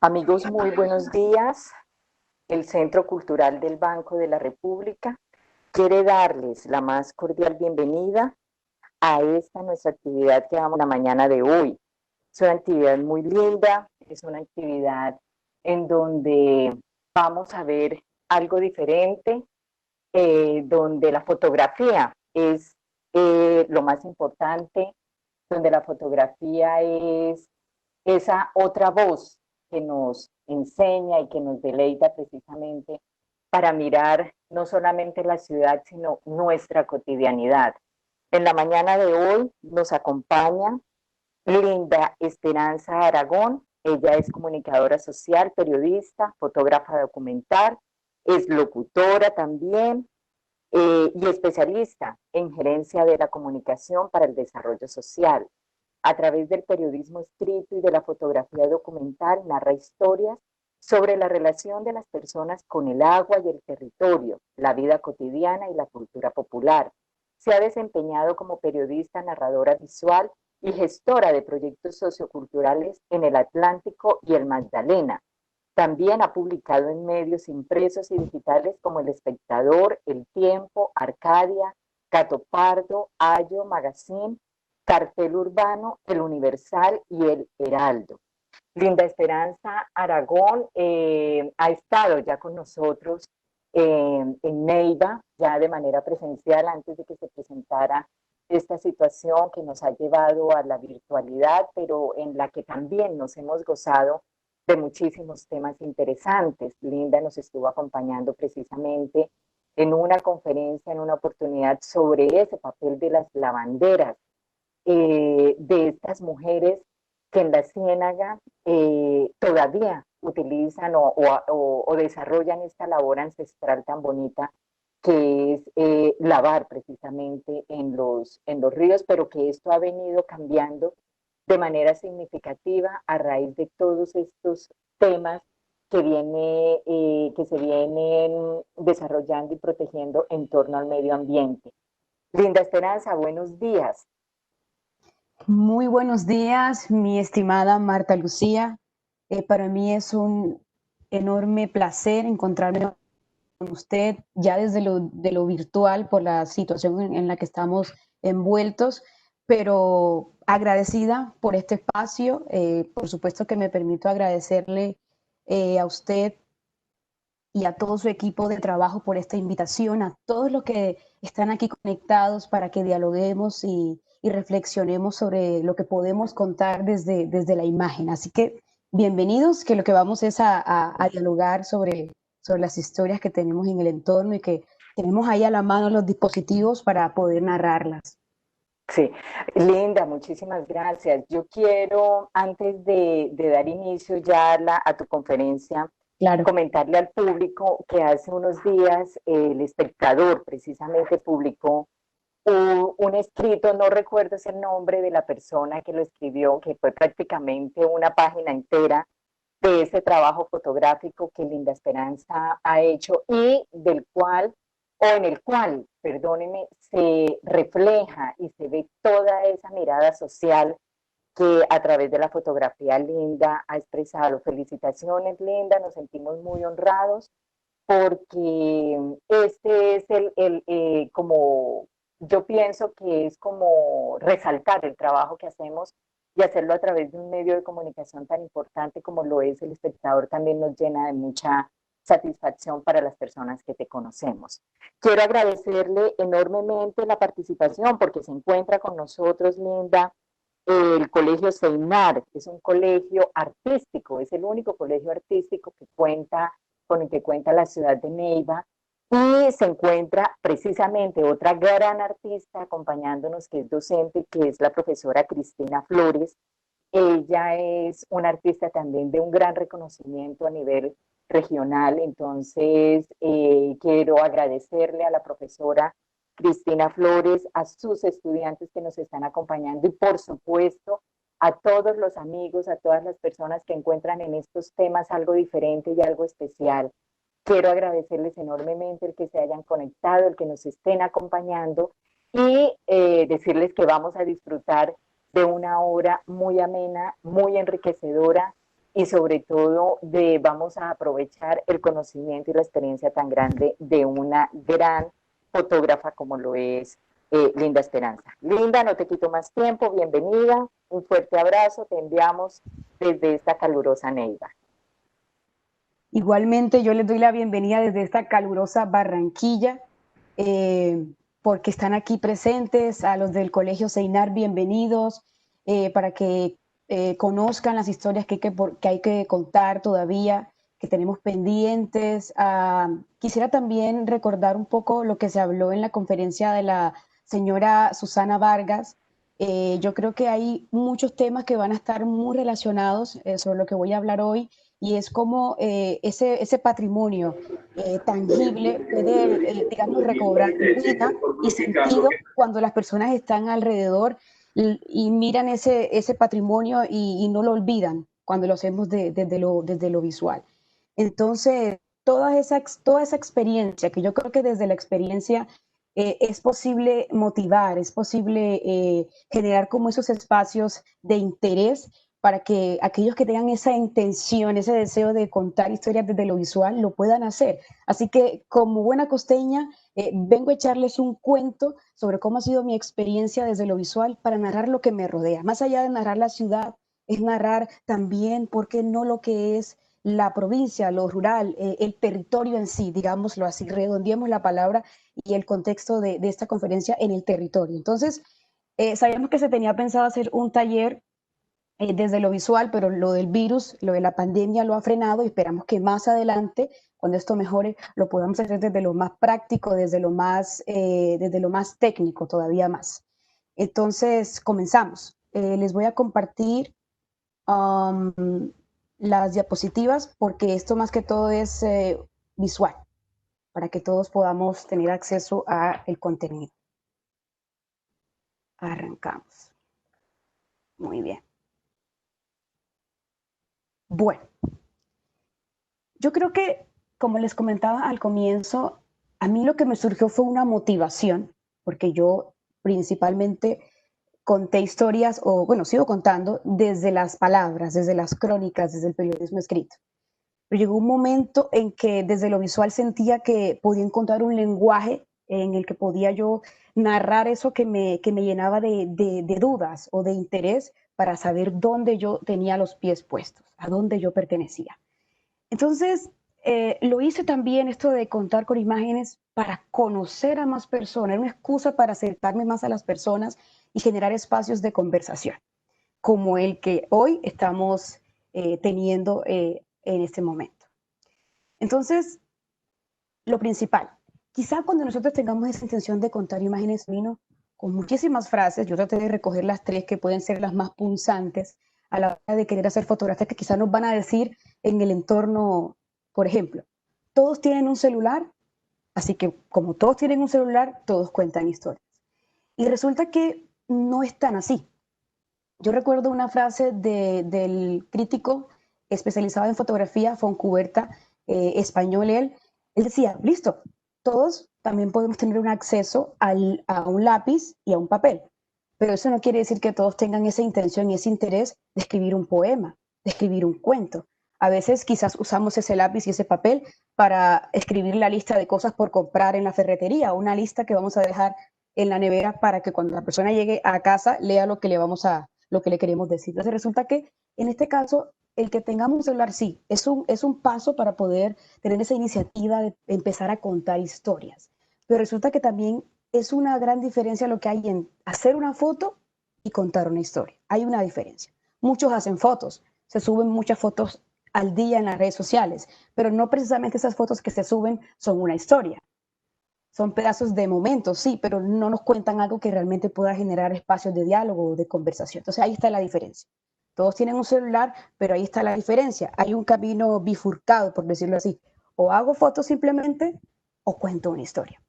Amigos, muy buenos días. El Centro Cultural del Banco de la República quiere darles la más cordial bienvenida a esta nuestra actividad que vamos a la mañana de hoy. Es una actividad muy linda, es una actividad en donde vamos a ver algo diferente, donde la fotografía es lo más importante, donde la fotografía es esa otra voz que nos enseña y que nos deleita precisamente para mirar no solamente la ciudad, sino nuestra cotidianidad. En la mañana de hoy nos acompaña Linda Esperanza Aragón. Ella es comunicadora social, periodista, fotógrafa documental, es locutora también, y especialista en gerencia de la comunicación para el desarrollo social. A través del periodismo escrito y de la fotografía documental, narra historias sobre la relación de las personas con el agua y el territorio, la vida cotidiana y la cultura popular. Se ha desempeñado como periodista, narradora visual y gestora de proyectos socioculturales en el Atlántico y el Magdalena. También ha publicado en medios impresos y digitales como El Espectador, El Tiempo, Arcadia, Cato Pardo, Ayo, Magazine, Cartel Urbano, El Universal y El Heraldo. Linda Esperanza Aragón ha estado ya con nosotros en Neiva, ya de manera presencial, antes de que se presentara esta situación que nos ha llevado a la virtualidad, pero en la que también nos hemos gozado de muchísimos temas interesantes. Linda nos estuvo acompañando precisamente en una conferencia, en una oportunidad sobre ese papel de las lavanderas, de estas mujeres que en la Ciénaga todavía utilizan o desarrollan esta labor ancestral tan bonita que es lavar precisamente en los ríos, pero que esto ha venido cambiando de manera significativa a raíz de todos estos temas que se vienen desarrollando y protegiendo en torno al medio ambiente. Linda Esperanza, buenos días. Muy buenos días, mi estimada Marta Lucía. Para mí es un enorme placer encontrarme con usted ya desde de lo virtual por la situación en la que estamos envueltos, pero agradecida por este espacio. Por supuesto que me permito agradecerle a usted y a todo su equipo de trabajo por esta invitación, a todos los que están aquí conectados para que dialoguemos y reflexionemos sobre lo que podemos contar desde la imagen. Así que bienvenidos, que lo que vamos es a dialogar sobre las historias que tenemos en el entorno y que tenemos ahí a la mano los dispositivos para poder narrarlas. Sí, Linda, muchísimas gracias. Yo quiero, antes de dar inicio ya a tu conferencia, Claro. comentarle al público que hace unos días el espectador precisamente publicó un escrito, no recuerdo ese nombre de la persona que lo escribió, que fue prácticamente una página entera de ese trabajo fotográfico que Linda Esperanza ha hecho y del cual, o en el cual, perdóneme, se refleja y se ve toda esa mirada social que a través de la fotografía Linda ha expresado. Felicitaciones, Linda, nos sentimos muy honrados porque este es como yo pienso que es como resaltar el trabajo que hacemos y hacerlo a través de un medio de comunicación tan importante como lo es El Espectador también nos llena de mucha satisfacción para las personas que te conocemos. Quiero agradecerle enormemente la participación porque se encuentra con nosotros, Linda, el Colegio Seinar. Es un colegio artístico, es el único colegio artístico con el que cuenta la ciudad de Neiva, y se encuentra precisamente otra gran artista acompañándonos, que es docente, que es la profesora Cristina Flores. Ella es una artista también de un gran reconocimiento a nivel regional, entonces quiero agradecerle a la profesora Cristina Flores, a sus estudiantes que nos están acompañando y por supuesto a todos los amigos, a todas las personas que encuentran en estos temas algo diferente y algo especial. Quiero agradecerles enormemente el que se hayan conectado, el que nos estén acompañando y decirles que vamos a disfrutar de una hora muy amena, muy enriquecedora y sobre todo vamos a aprovechar el conocimiento y la experiencia tan grande de una gran fotógrafa como lo es Linda Esperanza. Linda, no te quito más tiempo, bienvenida, un fuerte abrazo, te enviamos desde esta calurosa Neiva. Igualmente, yo les doy la bienvenida desde esta calurosa Barranquilla, porque están aquí presentes, a los del Colegio Seinar, bienvenidos, para que conozcan las historias que hay que contar todavía, que tenemos pendientes. Quisiera también recordar un poco lo que se habló en la conferencia de la señora Susana Vargas. Yo creo que hay muchos temas que van a estar muy relacionados sobre lo que voy a hablar hoy, y es como ese patrimonio tangible puede, digamos, recobrar vida y sentido cuando las personas están alrededor y miran ese patrimonio y no lo olvidan cuando lo hacemos desde lo visual. Entonces, toda esa experiencia, que yo creo que desde la experiencia es posible motivar, es posible generar como esos espacios de interés para que aquellos que tengan esa intención, ese deseo de contar historias desde lo visual, lo puedan hacer. Así que, como buena costeña, vengo a echarles un cuento sobre cómo ha sido mi experiencia desde lo visual para narrar lo que me rodea. Más allá de narrar la ciudad, es narrar también, ¿por qué no?, lo que es la provincia, lo rural, el territorio en sí, digámoslo así, redondeemos la palabra y el contexto de esta conferencia en el territorio. Entonces, sabíamos que se tenía pensado hacer un taller desde lo visual, pero lo del virus, lo de la pandemia lo ha frenado y esperamos que más adelante, cuando esto mejore, lo podamos hacer desde lo más práctico, desde lo más técnico, todavía más. Entonces, comenzamos. Les voy a compartir um, las diapositivas porque esto más que todo es visual, para que todos podamos tener acceso al contenido. Arrancamos. Muy bien. Bueno, yo creo que, como les comentaba al comienzo, a mí lo que me surgió fue una motivación, porque yo principalmente conté historias, o bueno, sigo contando desde las palabras, desde las crónicas, desde el periodismo escrito. Pero llegó un momento en que desde lo visual sentía que podía encontrar un lenguaje en el que podía yo narrar eso que me llenaba de dudas o de interés para saber dónde yo tenía los pies puestos, a dónde yo pertenecía. Entonces, lo hice también esto de contar con imágenes para conocer a más personas, era una excusa para acercarme más a las personas y generar espacios de conversación, como el que hoy estamos teniendo en este momento. Entonces, lo principal, quizá cuando nosotros tengamos esa intención de contar imágenes, vino con muchísimas frases, yo traté de recoger las tres que pueden ser las más punzantes a la hora de querer hacer fotografías que quizá nos van a decir en el entorno, por ejemplo, todos tienen un celular, así que como todos tienen un celular, todos cuentan historias. Y resulta que no es tan así. Yo recuerdo una frase del crítico especializado en fotografía, Foncuberta, español él decía, listo, todos también podemos tener un acceso a un lápiz y a un papel, pero eso no quiere decir que todos tengan esa intención y ese interés de escribir un poema, de escribir un cuento. A veces quizás usamos ese lápiz y ese papel para escribir la lista de cosas por comprar en la ferretería, una lista que vamos a dejar en la nevera para que cuando la persona llegue a casa lea lo que lo que le queremos decir. Entonces resulta que en este caso el que tengamos un celular sí, es un paso para poder tener esa iniciativa de empezar a contar historias. Pero resulta que también es una gran diferencia lo que hay en hacer una foto y contar una historia. Hay una diferencia. Muchos hacen fotos, se suben muchas fotos al día en las redes sociales, pero no precisamente esas fotos que se suben son una historia. Son pedazos de momentos, sí, pero no nos cuentan algo que realmente pueda generar espacios de diálogo o de conversación. Entonces ahí está la diferencia. Todos tienen un celular, pero ahí está la diferencia. Hay un camino bifurcado, por decirlo así. O hago fotos simplemente o cuento una historia.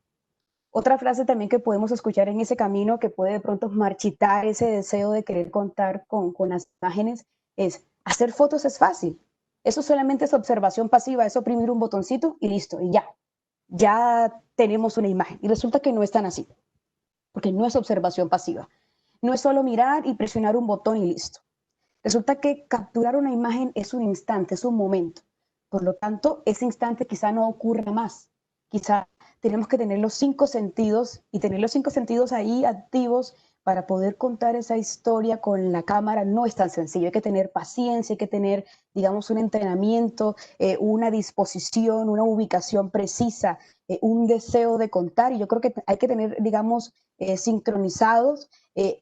Otra frase también que podemos escuchar en ese camino que puede de pronto marchitar ese deseo de querer contar con las imágenes es, hacer fotos es fácil. Eso solamente es observación pasiva, es oprimir un botoncito y listo, y ya tenemos una imagen. Y resulta que no es tan así, porque no es observación pasiva. No es solo mirar y presionar un botón y listo. Resulta que capturar una imagen es un instante, es un momento. Por lo tanto, ese instante quizá no ocurra más. Quizá tenemos que tener los 5 sentidos y tener los 5 sentidos ahí activos para poder contar esa historia con la cámara no es tan sencillo. Hay que tener paciencia, hay que tener, digamos, un entrenamiento, una disposición, una ubicación precisa, un deseo de contar. Y yo creo que hay que tener, digamos, sincronizados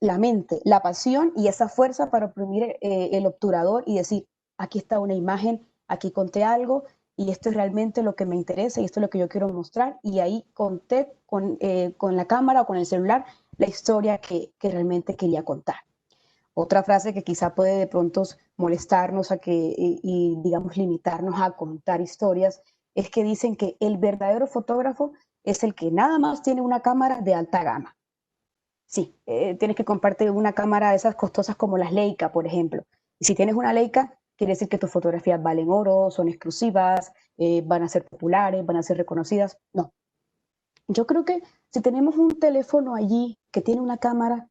la mente, la pasión y esa fuerza para oprimir el obturador y decir, aquí está una imagen, aquí conté algo y esto es realmente lo que me interesa y esto es lo que yo quiero mostrar. Y ahí conté con la cámara o con el celular la historia que realmente quería contar. Otra frase que quizá puede de pronto molestarnos y, digamos, limitarnos a contar historias es que dicen que el verdadero fotógrafo es el que nada más tiene una cámara de alta gama. Sí, tienes que comprarte una cámara de esas costosas como las Leica, por ejemplo. Y si tienes una Leica, quiere decir que tus fotografías valen oro, son exclusivas, van a ser populares, van a ser reconocidas. No, yo creo que si tenemos un teléfono allí que tiene una cámara,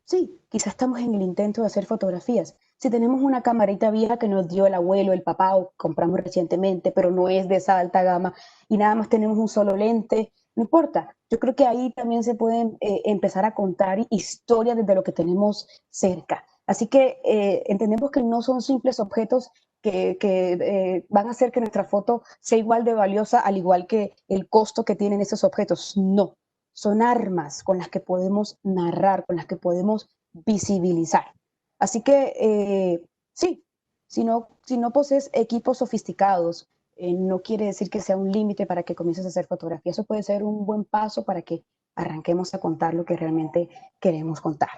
sí, quizás estamos en el intento de hacer fotografías. Si tenemos una camarita vieja que nos dio el abuelo, el papá o compramos recientemente, pero no es de esa alta gama y nada más tenemos un solo lente, no importa. Yo creo que ahí también se pueden empezar a contar historias desde lo que tenemos cerca. Así que entendemos que no son simples objetos que van a hacer que nuestra foto sea igual de valiosa, al igual que el costo que tienen esos objetos. No, son armas con las que podemos narrar, con las que podemos visibilizar. Así que sí, si no posees equipos sofisticados, no quiere decir que sea un límite para que comiences a hacer fotografía. Eso puede ser un buen paso para que arranquemos a contar lo que realmente queremos contar.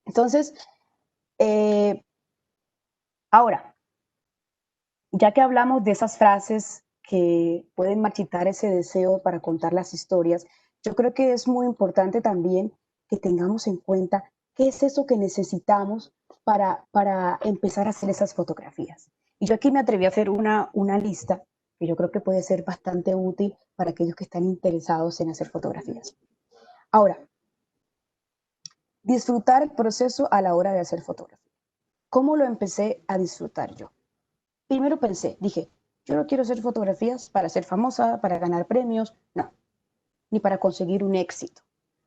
Entonces, ahora, ya que hablamos de esas frases que pueden marchitar ese deseo para contar las historias, yo creo que es muy importante también que tengamos en cuenta qué es eso que necesitamos para empezar a hacer esas fotografías. Y yo aquí me atreví a hacer una lista que yo creo que puede ser bastante útil para aquellos que están interesados en hacer fotografías. Ahora, disfrutar el proceso a la hora de hacer fotografía. ¿Cómo lo empecé a disfrutar yo? Primero pensé, dije, yo no quiero hacer fotografías para ser famosa, para ganar premios, no, ni para conseguir un éxito,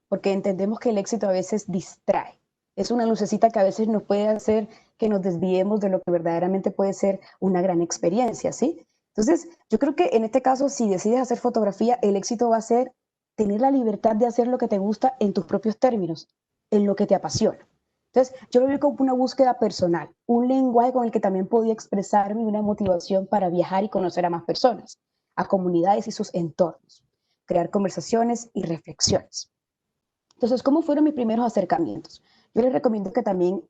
porque entendemos que el éxito a veces distrae. Es una lucecita que a veces nos puede hacer que nos desviemos de lo que verdaderamente puede ser una gran experiencia, ¿sí? Entonces, yo creo que en este caso, si decides hacer fotografía, el éxito va a ser tener la libertad de hacer lo que te gusta en tus propios términos, en lo que te apasiona. Entonces, yo lo vi como una búsqueda personal, un lenguaje con el que también podía expresarme una motivación para viajar y conocer a más personas, a comunidades y sus entornos, crear conversaciones y reflexiones. Entonces, ¿cómo fueron mis primeros acercamientos? Yo les recomiendo que también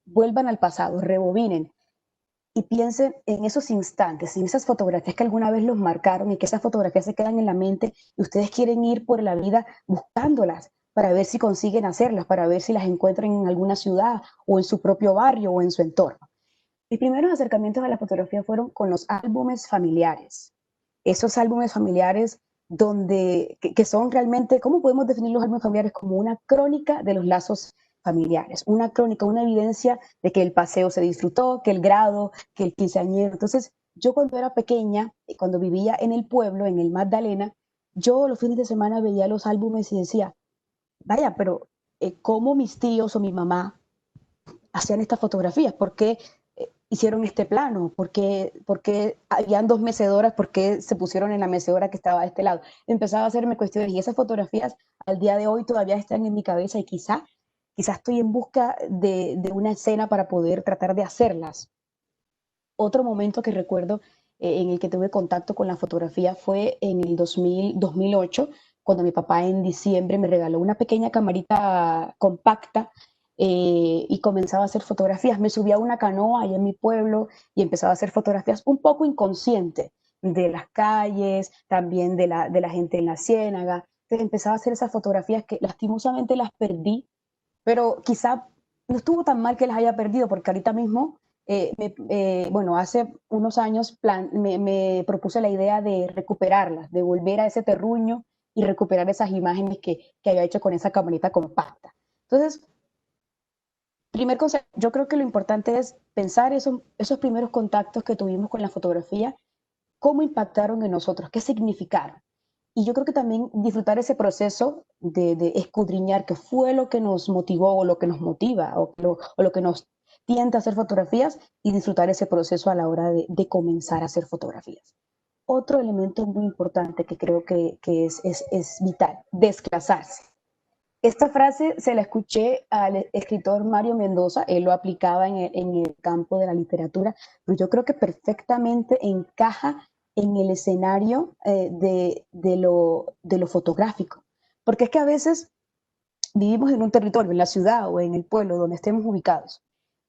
vuelvan al pasado, rebobinen y piensen en esos instantes, en esas fotografías que alguna vez los marcaron y que esas fotografías se quedan en la mente y ustedes quieren ir por la vida buscándolas para ver si consiguen hacerlas, para ver si las encuentran en alguna ciudad o en su propio barrio o en su entorno. Mis primeros acercamientos a la fotografía fueron con los álbumes familiares. Esos álbumes familiares que son realmente, ¿cómo podemos definir los álbumes familiares? Como una crónica de los lazos familiares, una crónica, una evidencia de que el paseo se disfrutó, que el grado, que el quinceañero. Entonces, yo cuando era pequeña, cuando vivía en el pueblo, en el Magdalena, yo los fines de semana veía los álbumes y decía, vaya, pero ¿cómo mis tíos o mi mamá hacían estas fotografías? ¿Por qué hicieron este plano? ¿Por qué habían dos mecedoras? ¿Por qué se pusieron en la mecedora que estaba de este lado? Empezaba a hacerme cuestiones y esas fotografías al día de hoy todavía están en mi cabeza y quizá estoy en busca de una escena para poder tratar de hacerlas. Otro momento que recuerdo en el que tuve contacto con la fotografía fue en el 2008, cuando mi papá en diciembre me regaló una pequeña camarita compacta y comenzaba a hacer fotografías. Me subía a una canoa allá en mi pueblo y empezaba a hacer fotografías un poco inconsciente de las calles, también de la gente en la ciénaga. Entonces empezaba a hacer esas fotografías que lastimosamente las perdí, pero quizá no estuvo tan mal que las haya perdido, porque ahorita mismo, bueno, hace unos años me propuse la idea de recuperarlas, de volver a ese terruño y recuperar esas imágenes que había hecho con esa camarita compacta. Entonces, primer consejo, yo creo que lo importante es pensar esos primeros contactos que tuvimos con la fotografía, cómo impactaron en nosotros, qué significaron. Y yo creo que también disfrutar ese proceso de escudriñar qué fue lo que nos motivó o lo que nos motiva o lo que nos tienta a hacer fotografías y disfrutar ese proceso a la hora de comenzar a hacer fotografías. Otro elemento muy importante que creo que es vital, desclasarse. Esta frase se la escuché al escritor Mario Mendoza, él lo aplicaba en el campo de la literatura, pero yo creo que perfectamente encaja en el escenario de lo fotográfico. Porque es que a veces vivimos en un territorio, en la ciudad o en el pueblo donde estemos ubicados.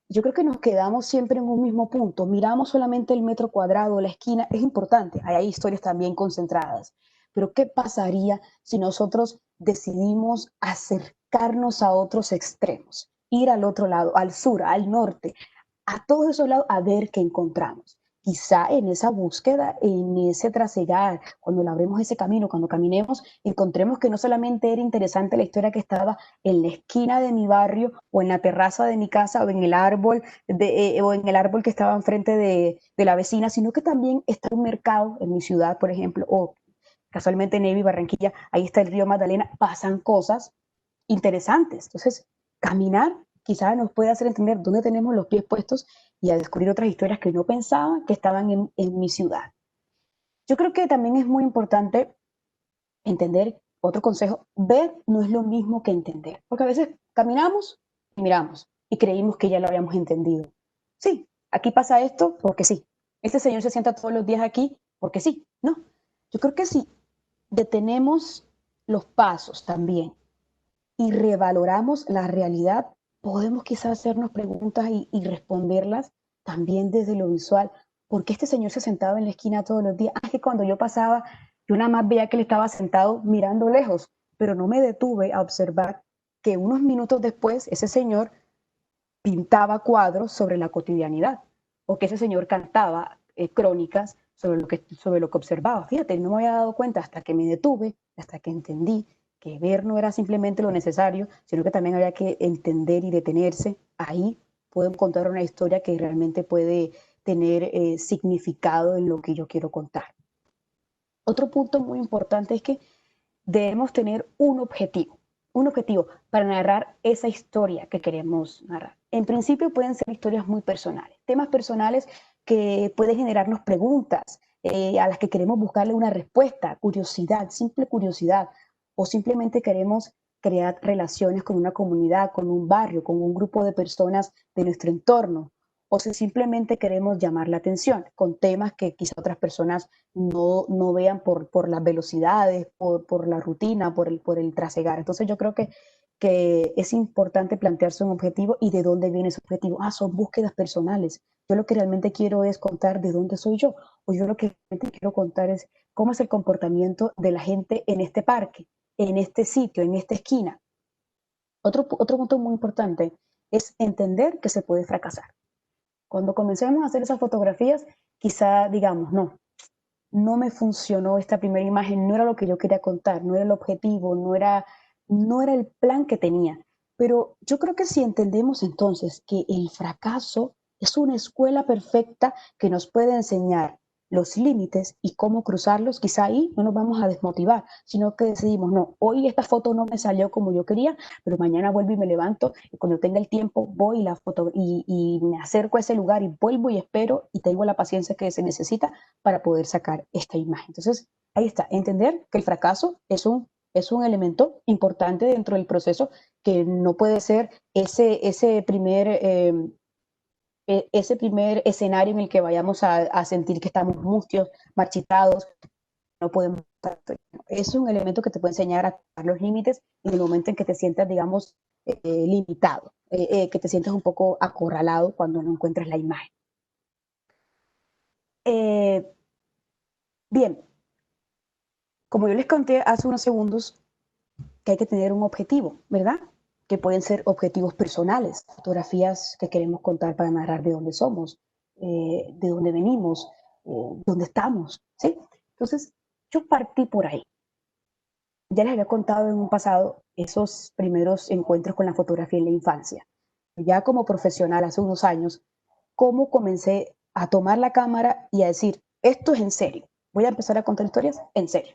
Yo creo que nos quedamos siempre en un mismo punto, miramos solamente el metro cuadrado, la esquina, es importante, hay historias también concentradas, pero ¿qué pasaría si nosotros decidimos acercarnos a otros extremos, ir al otro lado, al sur, al norte, a todos esos lados a ver qué encontramos? Quizá en esa búsqueda, en ese trasegar, cuando labremos ese camino, cuando caminemos, encontremos que no solamente era interesante la historia que estaba en la esquina de mi barrio o en la terraza de mi casa o en el árbol, o en el árbol que estaba enfrente de la vecina, sino que también está un mercado en mi ciudad, por ejemplo, o casualmente en Neiva y Barranquilla, ahí está el río Magdalena, pasan cosas interesantes. Entonces, caminar quizás nos puede hacer entender dónde tenemos los pies puestos y a descubrir otras historias que no pensaba que estaban en mi ciudad. Yo creo que también es muy importante entender, otro consejo, ver no es lo mismo que entender, porque a veces caminamos y miramos y creímos que ya lo habíamos entendido. Sí, aquí pasa esto porque sí. Este señor se sienta todos los días aquí porque sí. No, yo creo que si detenemos los pasos también y revaloramos la realidad, podemos quizás hacernos preguntas y responderlas también desde lo visual. ¿Por qué este señor se sentaba en la esquina todos los días? Ah, es que cuando yo pasaba, yo nada más veía que él estaba sentado mirando lejos, pero no me detuve a observar que unos minutos después ese señor pintaba cuadros sobre la cotidianidad o que ese señor cantaba crónicas sobre lo que observaba. Fíjate, no me había dado cuenta hasta que me detuve, hasta que entendí que ver no era simplemente lo necesario, sino que también había que entender y detenerse. Ahí puedo contar una historia que realmente puede tener significado en lo que yo quiero contar. Otro punto muy importante es que debemos tener un objetivo para narrar esa historia que queremos narrar. En principio pueden ser historias muy personales, temas personales que pueden generarnos preguntas a las que queremos buscarle una respuesta, curiosidad, simple curiosidad, o simplemente queremos crear relaciones con una comunidad, con un barrio, con un grupo de personas de nuestro entorno, o si simplemente queremos llamar la atención con temas que quizá otras personas no vean por las velocidades, por la rutina, por el trasegar. Entonces yo creo que es importante plantearse un objetivo y de dónde viene ese objetivo. Ah, son búsquedas personales. Yo lo que realmente quiero es contar de dónde soy yo, o yo lo que realmente quiero contar es cómo es el comportamiento de la gente en este parque, en este sitio, en esta esquina. Otro punto muy importante es entender que se puede fracasar. Cuando comencemos a hacer esas fotografías, quizá digamos, no me funcionó esta primera imagen, no era lo que yo quería contar, no era el objetivo, no era el plan que tenía. Pero yo creo que si entendemos entonces que el fracaso es una escuela perfecta que nos puede enseñar los límites y cómo cruzarlos, quizá ahí no nos vamos a desmotivar, sino que decidimos, no, hoy esta foto no me salió como yo quería, pero mañana vuelvo y me levanto y cuando tenga el tiempo voy y me acerco a ese lugar y vuelvo y espero y tengo la paciencia que se necesita para poder sacar esta imagen. Entonces, ahí está, entender que el fracaso es un elemento importante dentro del proceso que no puede ser ese primer escenario en el que vayamos a sentir que estamos mustios, marchitados, no podemos. Es un elemento que te puede enseñar a tocar los límites en el momento en que te sientas, digamos, limitado, que te sientas un poco acorralado cuando no encuentras la imagen. Eh, bien, como yo les conté hace unos segundos, que hay que tener un objetivo, ¿verdad? Que pueden ser objetivos personales, fotografías que queremos contar para narrar de dónde somos, de dónde venimos, dónde estamos, ¿sí? Entonces, yo partí por ahí. Ya les había contado en un pasado esos primeros encuentros con la fotografía en la infancia. ya como profesional hace unos años, cómo comencé a tomar la cámara y a decir, esto es en serio, voy a empezar a contar historias en serio.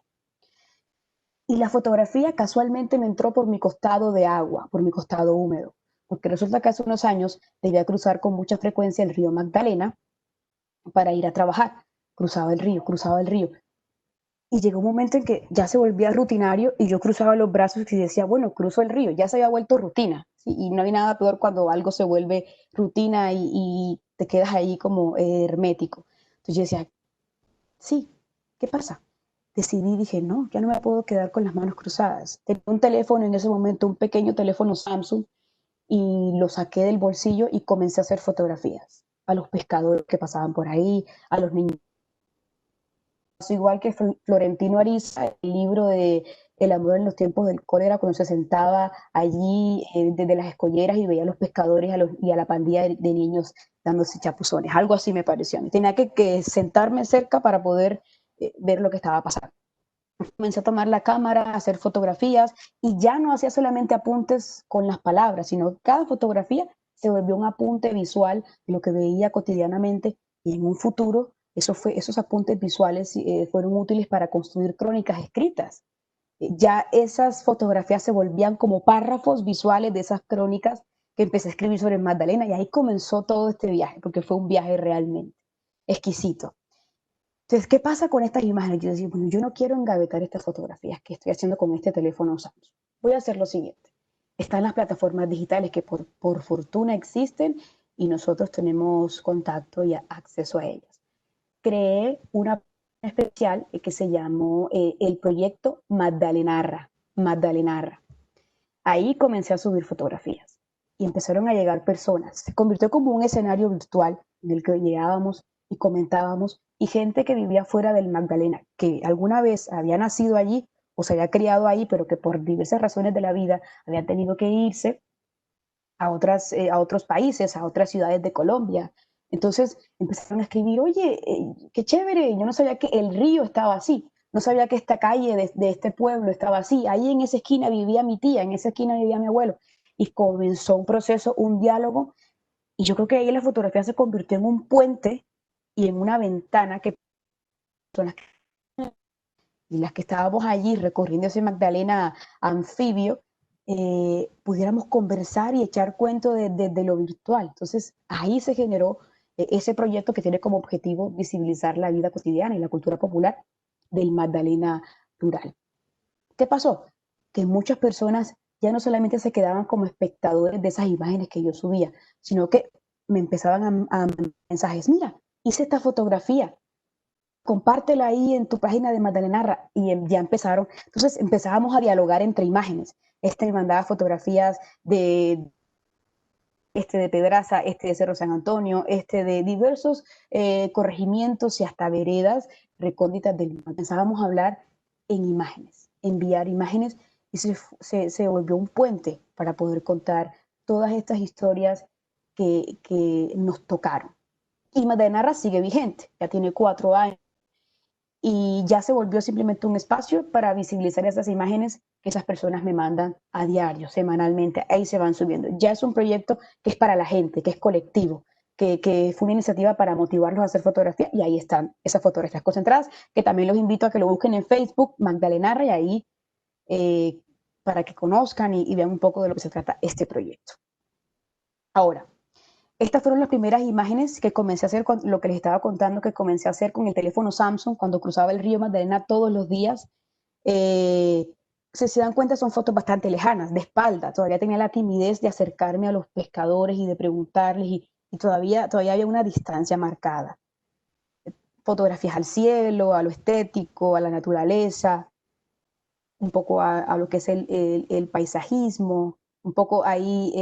Y la fotografía casualmente me entró por mi costado de agua, por mi costado húmedo, porque resulta que hace unos años debía cruzar con mucha frecuencia el río Magdalena para ir a trabajar. Cruzaba el río, cruzaba el río. Y llegó un momento en que ya se volvía rutinario y yo cruzaba los brazos y decía, bueno, cruzo el río, ya se había vuelto rutina. ¿Sí? Y no hay nada peor cuando algo se vuelve rutina y te quedas ahí como hermético. Entonces yo decía, sí, ¿qué pasa? Decidí, dije, no, ya no me puedo quedar con las manos cruzadas. Tenía un teléfono en ese momento, un pequeño teléfono Samsung, y lo saqué del bolsillo y comencé a hacer fotografías a los pescadores que pasaban por ahí, a los niños. Igual que Florentino Ariza, el libro de El amor en los tiempos del cólera, cuando se sentaba allí desde las escolleras y veía a los pescadores y a la pandilla de niños dándose chapuzones. Algo así me pareció a mí. Tenía que sentarme cerca para poder ver lo que estaba pasando. Comencé a tomar la cámara, a hacer fotografías y ya no hacía solamente apuntes con las palabras, sino cada fotografía se volvió un apunte visual de lo que veía cotidianamente y en un futuro esos apuntes visuales fueron útiles para construir crónicas escritas. Ya esas fotografías se volvían como párrafos visuales de esas crónicas que empecé a escribir sobre Magdalena y ahí comenzó todo este viaje, porque fue un viaje realmente exquisito. Entonces, ¿qué pasa con estas imágenes? Yo decía, bueno, yo no quiero engavetar estas fotografías que estoy haciendo con este teléfono Samsung. Voy a hacer lo siguiente. Están las plataformas digitales que por fortuna existen y nosotros tenemos contacto y acceso a ellas. Creé una especial que se llamó el proyecto Magdalenarra. Magdalenarra. Ahí comencé a subir fotografías y empezaron a llegar personas. Se convirtió como un escenario virtual en el que llegábamos y comentábamos y gente que vivía fuera del Magdalena, que alguna vez había nacido allí o se había criado ahí, pero que por diversas razones de la vida habían tenido que irse a otros países, a otras ciudades de Colombia. Entonces empezaron a escribir, oye, qué chévere, yo no sabía que el río estaba así, no sabía que esta calle de este pueblo estaba así, ahí en esa esquina vivía mi tía, en esa esquina vivía mi abuelo. Y comenzó un proceso, un diálogo, y yo creo que ahí la fotografía se convirtió en un puente y en una ventana que son las que estábamos allí recorriendo ese Magdalena anfibio, pudiéramos conversar y echar cuento de lo virtual. Entonces, ahí se generó ese proyecto que tiene como objetivo visibilizar la vida cotidiana y la cultura popular del Magdalena rural. ¿Qué pasó? Que muchas personas ya no solamente se quedaban como espectadores de esas imágenes que yo subía, sino que me empezaban a mensajes, mira, hice esta fotografía, compártela ahí en tu página de Magdalenarra y ya empezaron, entonces empezábamos a dialogar entre imágenes. Este me mandaba fotografías de Pedraza, de Cerro San Antonio, de diversos corregimientos y hasta veredas recónditas del Lima. Empezábamos a hablar en imágenes, enviar imágenes y se volvió un puente para poder contar todas estas historias que nos tocaron. Y Magdalenarra sigue vigente, ya tiene 4 años y ya se volvió simplemente un espacio para visibilizar esas imágenes que esas personas me mandan a diario, semanalmente, ahí se van subiendo. Ya es un proyecto que es para la gente, que es colectivo, que fue una iniciativa para motivarlos a hacer fotografía y ahí están esas fotografías concentradas, que también los invito a que lo busquen en Facebook, Magdalenarra, y ahí eh, para que conozcan y vean un poco de lo que se trata este proyecto. Ahora, estas fueron las primeras imágenes que comencé a hacer, con lo que les estaba contando, que comencé a hacer con el teléfono Samsung cuando cruzaba el río Magdalena todos los días. Eh, si se dan cuenta, son fotos bastante lejanas, de espalda. Todavía tenía la timidez de acercarme a los pescadores y de preguntarles y todavía había una distancia marcada. Fotografías al cielo, a lo estético, a la naturaleza, un poco a lo que es el paisajismo, un poco ahí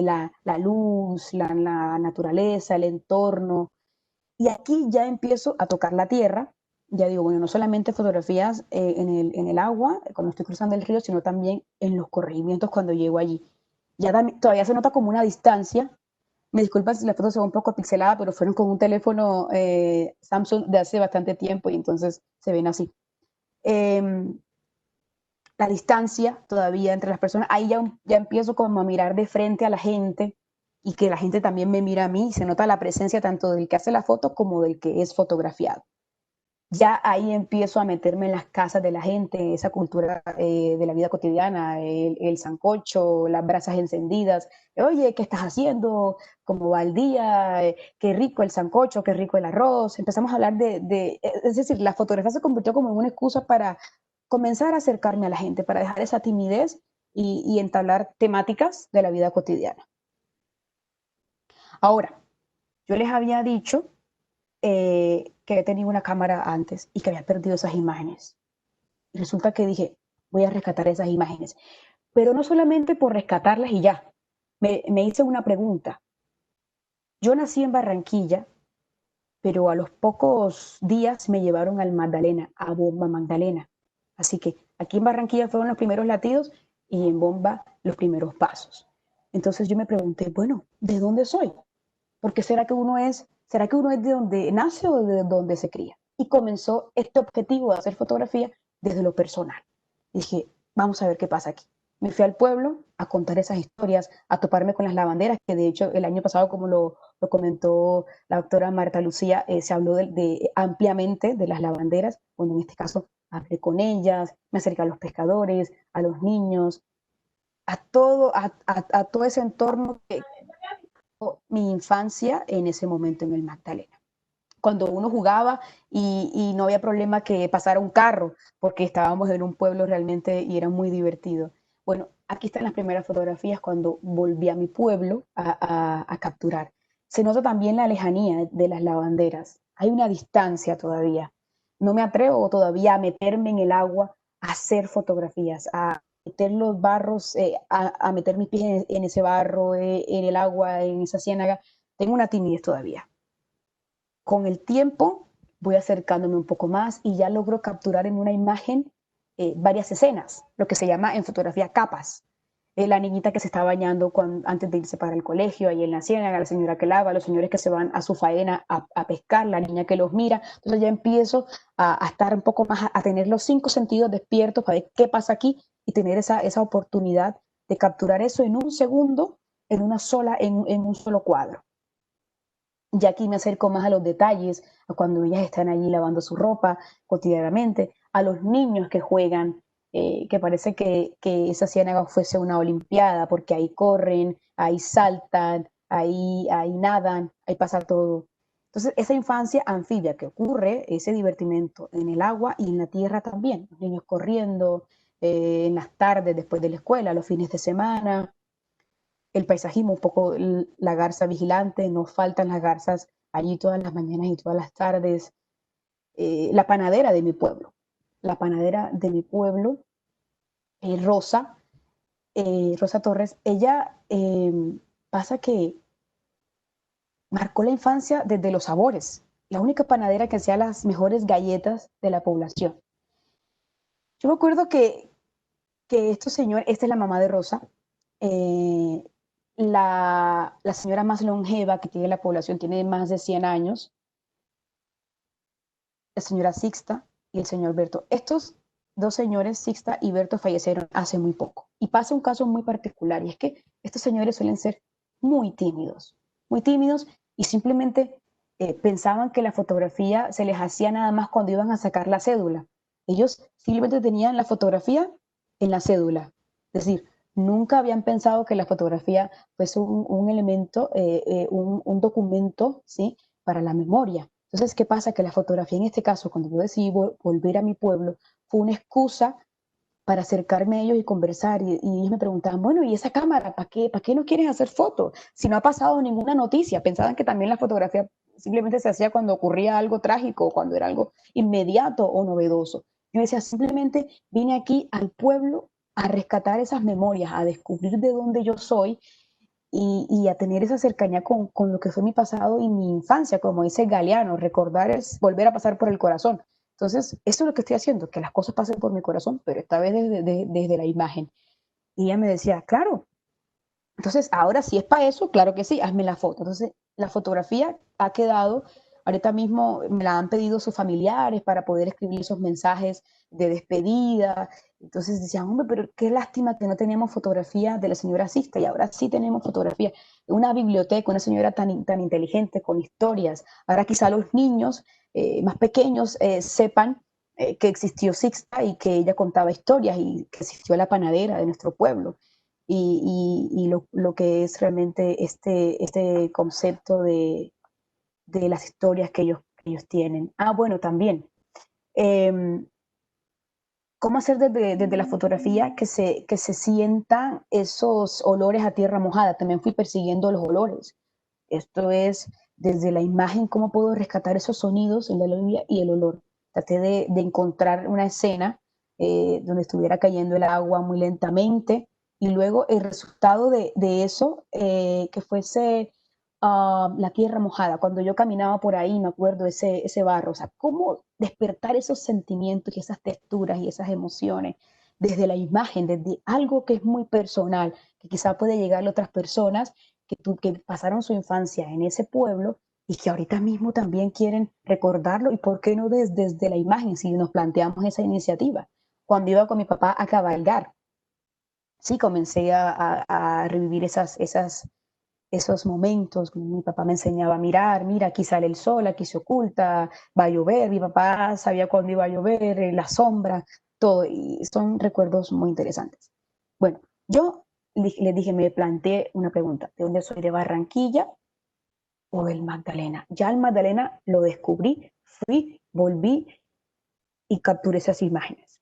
la luz, la naturaleza, el entorno. Y aquí ya empiezo a tocar la tierra, ya digo, bueno, no solamente fotografías en el agua, cuando estoy cruzando el río, sino también en los corregimientos cuando llego allí. Ya todavía se nota como una distancia. Me disculpan si la foto se ve un poco pixelada, pero fueron con un teléfono Samsung de hace bastante tiempo y entonces se ven así. La distancia todavía entre las personas, ahí ya empiezo como a mirar de frente a la gente y que la gente también me mira a mí, se nota la presencia tanto del que hace la foto como del que es fotografiado. Ya ahí empiezo a meterme en las casas de la gente, esa cultura de la vida cotidiana, el sancocho, las brasas encendidas. Oye, ¿qué estás haciendo? ¿Cómo va el día? Qué rico el sancocho, qué rico el arroz. Empezamos a hablar es decir, la fotografía se convirtió como en una excusa para comenzar a acercarme a la gente, para dejar esa timidez y entablar temáticas de la vida cotidiana. Ahora, yo les había dicho que había tenido una cámara antes y que había perdido esas imágenes. Y resulta que dije, voy a rescatar esas imágenes. Pero no solamente por rescatarlas y ya. Me hice una pregunta. Yo nací en Barranquilla, pero a los pocos días me llevaron al Magdalena, a Bomba Magdalena. Así que aquí en Barranquilla fueron los primeros latidos y en Bomba los primeros pasos. Entonces yo me pregunté, bueno, ¿de dónde soy? Porque será que uno es de donde nace o de donde se cría? Y comenzó este objetivo de hacer fotografía desde lo personal. Dije, vamos a ver qué pasa aquí. Me fui al pueblo a contar esas historias, a toparme con las lavanderas, que de hecho el año pasado, como lo comentó la doctora Marta Lucía, se habló ampliamente de las lavanderas. Bueno, en este caso hablé con ellas, me acerqué a los pescadores, a los niños, a todo ese entorno que mi infancia en ese momento en el Magdalena. Cuando uno jugaba y no había problema que pasara un carro, porque estábamos en un pueblo realmente y era muy divertido. Bueno, aquí están las primeras fotografías cuando volví a mi pueblo a capturar. Se nota también la lejanía de las lavanderas. Hay una distancia todavía. No me atrevo todavía a meterme en el agua a hacer fotografías, a meter los barros, a meter mis pies en ese barro, en el agua, en esa ciénaga. Tengo una timidez todavía. Con el tiempo voy acercándome un poco más y ya logro capturar en una imagen varias escenas, lo que se llama en fotografía capas. La niñita que se está bañando antes de irse para el colegio, ahí en la ciénaga, la señora que lava, los señores que se van a su faena a pescar, la niña que los mira. Entonces ya empiezo a estar un poco más, a tener los 5 sentidos despiertos para ver qué pasa aquí y tener esa oportunidad de capturar eso en un segundo, en un solo cuadro. Ya aquí me acerco más a los detalles, a cuando ellas están allí lavando su ropa cotidianamente, a los niños que juegan, que parece que esa ciénaga fuese una olimpiada, porque ahí corren, ahí saltan, ahí nadan, ahí pasa todo. Entonces, esa infancia anfibia que ocurre, ese divertimento en el agua y en la tierra también, los niños corriendo en las tardes después de la escuela, los fines de semana, el paisajismo, un poco la garza vigilante, no faltan las garzas allí todas las mañanas y todas las tardes. La panadera de mi pueblo, la panadera de mi pueblo, Rosa, Rosa Torres, ella pasa que marcó la infancia desde los sabores, la única panadera que hacía las mejores galletas de la población. Yo me acuerdo que estos señores, esta es la mamá de Rosa, eh, la señora más longeva que tiene la población, tiene más de 100 años, la señora Sixta y el señor Berto. Estos dos señores, Sixta y Berto, fallecieron hace muy poco. Y pasa un caso muy particular, y es que estos señores suelen ser muy tímidos y simplemente pensaban que la fotografía se les hacía nada más cuando iban a sacar la cédula. Ellos simplemente tenían la fotografía en la cédula. Es decir, nunca habían pensado que la fotografía fuese un elemento, un documento, ¿sí?, para la memoria. Entonces, ¿qué pasa? Que la fotografía en este caso, cuando yo decidí volver a mi pueblo, fue una excusa para acercarme a ellos y conversar. Y ellos me preguntaban, bueno, ¿y esa cámara? Para qué no quieres hacer fotos? Si no ha pasado ninguna noticia. Pensaban que también la fotografía simplemente se hacía cuando ocurría algo trágico, cuando era algo inmediato o novedoso. Yo decía, simplemente vine aquí al pueblo a rescatar esas memorias, a descubrir de dónde yo soy y a tener esa cercanía con lo que fue mi pasado y mi infancia, como dice Galeano, recordar es volver a pasar por el corazón. Entonces, eso es lo que estoy haciendo, que las cosas pasen por mi corazón, pero esta vez desde la imagen. Y ella me decía, claro, entonces ahora si es para eso, claro que sí, hazme la foto. Entonces, la fotografía ha quedado Ahorita mismo me la han pedido sus familiares para poder escribir esos mensajes de despedida. Entonces decían, hombre, pero qué lástima que no teníamos fotografía de la señora Sista, y ahora sí tenemos fotografía. Una biblioteca, una señora tan inteligente, con historias. Ahora quizá los niños más pequeños sepan que existió Sixta y que ella contaba historias y que existió la panadera de nuestro pueblo. Y lo que es realmente este concepto de las historias que ellos tienen. Ah, bueno, también. Eh, ¿Cómo hacer desde la fotografía que se sientan esos olores a tierra mojada? También fui persiguiendo los olores. Esto es desde la imagen, cómo puedo rescatar esos sonidos, el de la lluvia y el olor. Traté de encontrar una escena donde estuviera cayendo el agua muy lentamente y luego el resultado de eso, que fuese la tierra mojada. Cuando yo caminaba por ahí, me acuerdo ese barro, o sea, cómo despertar esos sentimientos y esas texturas y esas emociones desde la imagen, desde algo que es muy personal, que quizá puede llegar a otras personas que pasaron su infancia en ese pueblo y que ahorita mismo también quieren recordarlo, y por qué no desde la imagen, si nos planteamos esa iniciativa. Cuando iba con mi papá a cabalgar, sí, comencé a revivir esos momentos. Mi papá me enseñaba a mirar, mira, aquí sale el sol, aquí se oculta, va a llover. Mi papá sabía cuándo iba a llover, la sombra, todo, y son recuerdos muy interesantes. Bueno, yo les dije, me planteé una pregunta: ¿de dónde soy? ¿De Barranquilla o del Magdalena? Ya el Magdalena lo descubrí, fui, volví y capturé esas imágenes.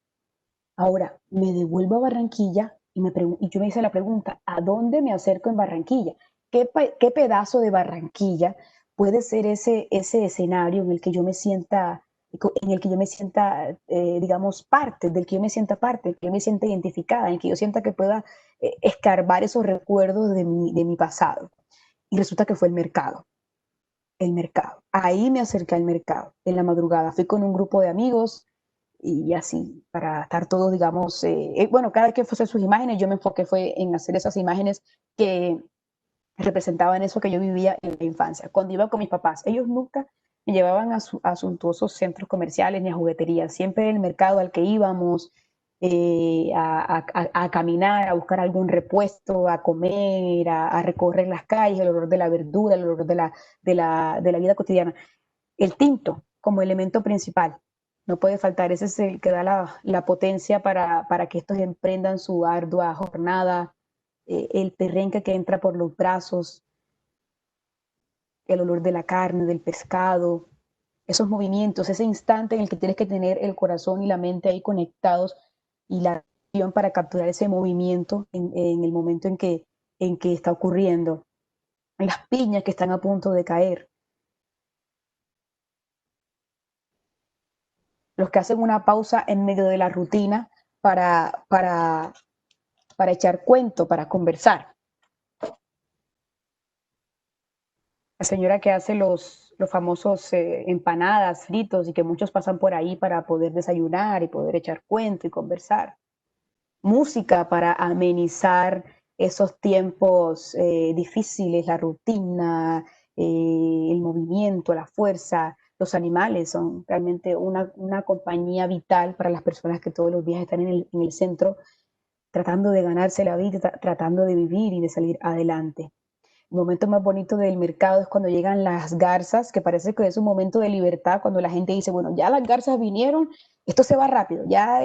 Ahora me devuelvo a Barranquilla y yo me hice la pregunta: ¿a dónde me acerco en Barranquilla? ¿Qué pedazo de Barranquilla puede ser ese escenario en el que yo me sienta, digamos, parte, del que yo me sienta parte, del que yo me sienta identificada, en el que yo sienta que pueda escarbar esos recuerdos de mi pasado? Y resulta que fue el mercado. El mercado. Ahí me acerqué al mercado en la madrugada. Fui con un grupo de amigos y así, para estar todos, digamos, bueno, cada vez que fuese sus imágenes, yo me enfoqué fue en hacer esas imágenes que representaban eso que yo vivía en la infancia. Cuando iba con mis papás, ellos nunca me llevaban a suntuosos centros comerciales ni a jugueterías, siempre el mercado al que íbamos, a caminar, a buscar algún repuesto, a comer, a recorrer las calles, el olor de la verdura, el olor de la vida cotidiana. El tinto como elemento principal. No puede faltar, ese es el que da la potencia para que estos emprendan su ardua jornada, el perrenque que entra por los brazos, el olor de la carne, del pescado, esos movimientos, ese instante en el que tienes que tener el corazón y la mente ahí conectados y la acción para capturar ese movimiento en el momento en que está ocurriendo. Las piñas que están a punto de caer, los que hacen una pausa en medio de la rutina para echar cuento, para conversar. La señora que hace los famosos empanadas, fritos, y que muchos pasan por ahí para poder desayunar y poder echar cuento y conversar. Música para amenizar esos tiempos difíciles, la rutina, el movimiento, la fuerza. Los animales son realmente una compañía vital para las personas que todos los días están en el centro, tratando de ganarse la vida, tratando de vivir y de salir adelante. El momento más bonito del mercado es cuando llegan las garzas, que parece que es un momento de libertad, cuando la gente dice, bueno, ya las garzas vinieron, esto se va rápido, ya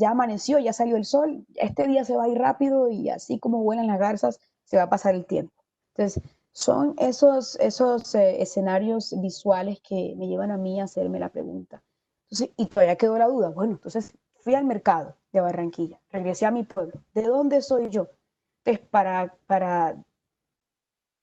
amaneció, ya salió el sol, este día se va a ir rápido, y así como vuelan las garzas, se va a pasar el tiempo. Entonces, son esos escenarios visuales que me llevan a mí a hacerme la pregunta. Entonces, y todavía quedó la duda, bueno, entonces fui al mercado de Barranquilla, regresé a mi pueblo, ¿de dónde soy yo? Entonces, para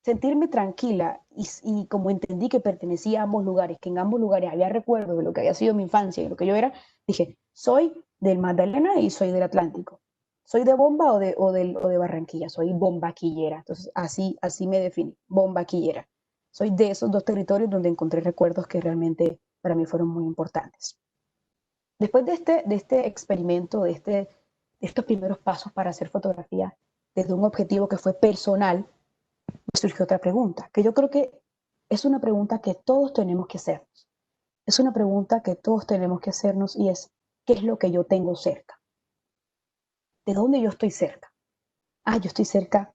sentirme tranquila y como entendí que pertenecía a ambos lugares, que en ambos lugares había recuerdos de lo que había sido mi infancia y de lo que yo era, dije, soy del Magdalena y soy del Atlántico. ¿Soy de Bomba o de Barranquilla? Soy bombaquillera. Entonces, así me definí, bombaquillera. Soy de esos dos territorios donde encontré recuerdos que realmente para mí fueron muy importantes. Después de este experimento, de estos primeros pasos para hacer fotografía desde un objetivo que fue personal, me surgió otra pregunta, que yo creo que Es una pregunta que todos tenemos que hacernos. Es una pregunta que todos tenemos que hacernos y es, ¿qué es lo que yo tengo cerca? ¿De dónde yo estoy cerca? Ah, yo estoy cerca,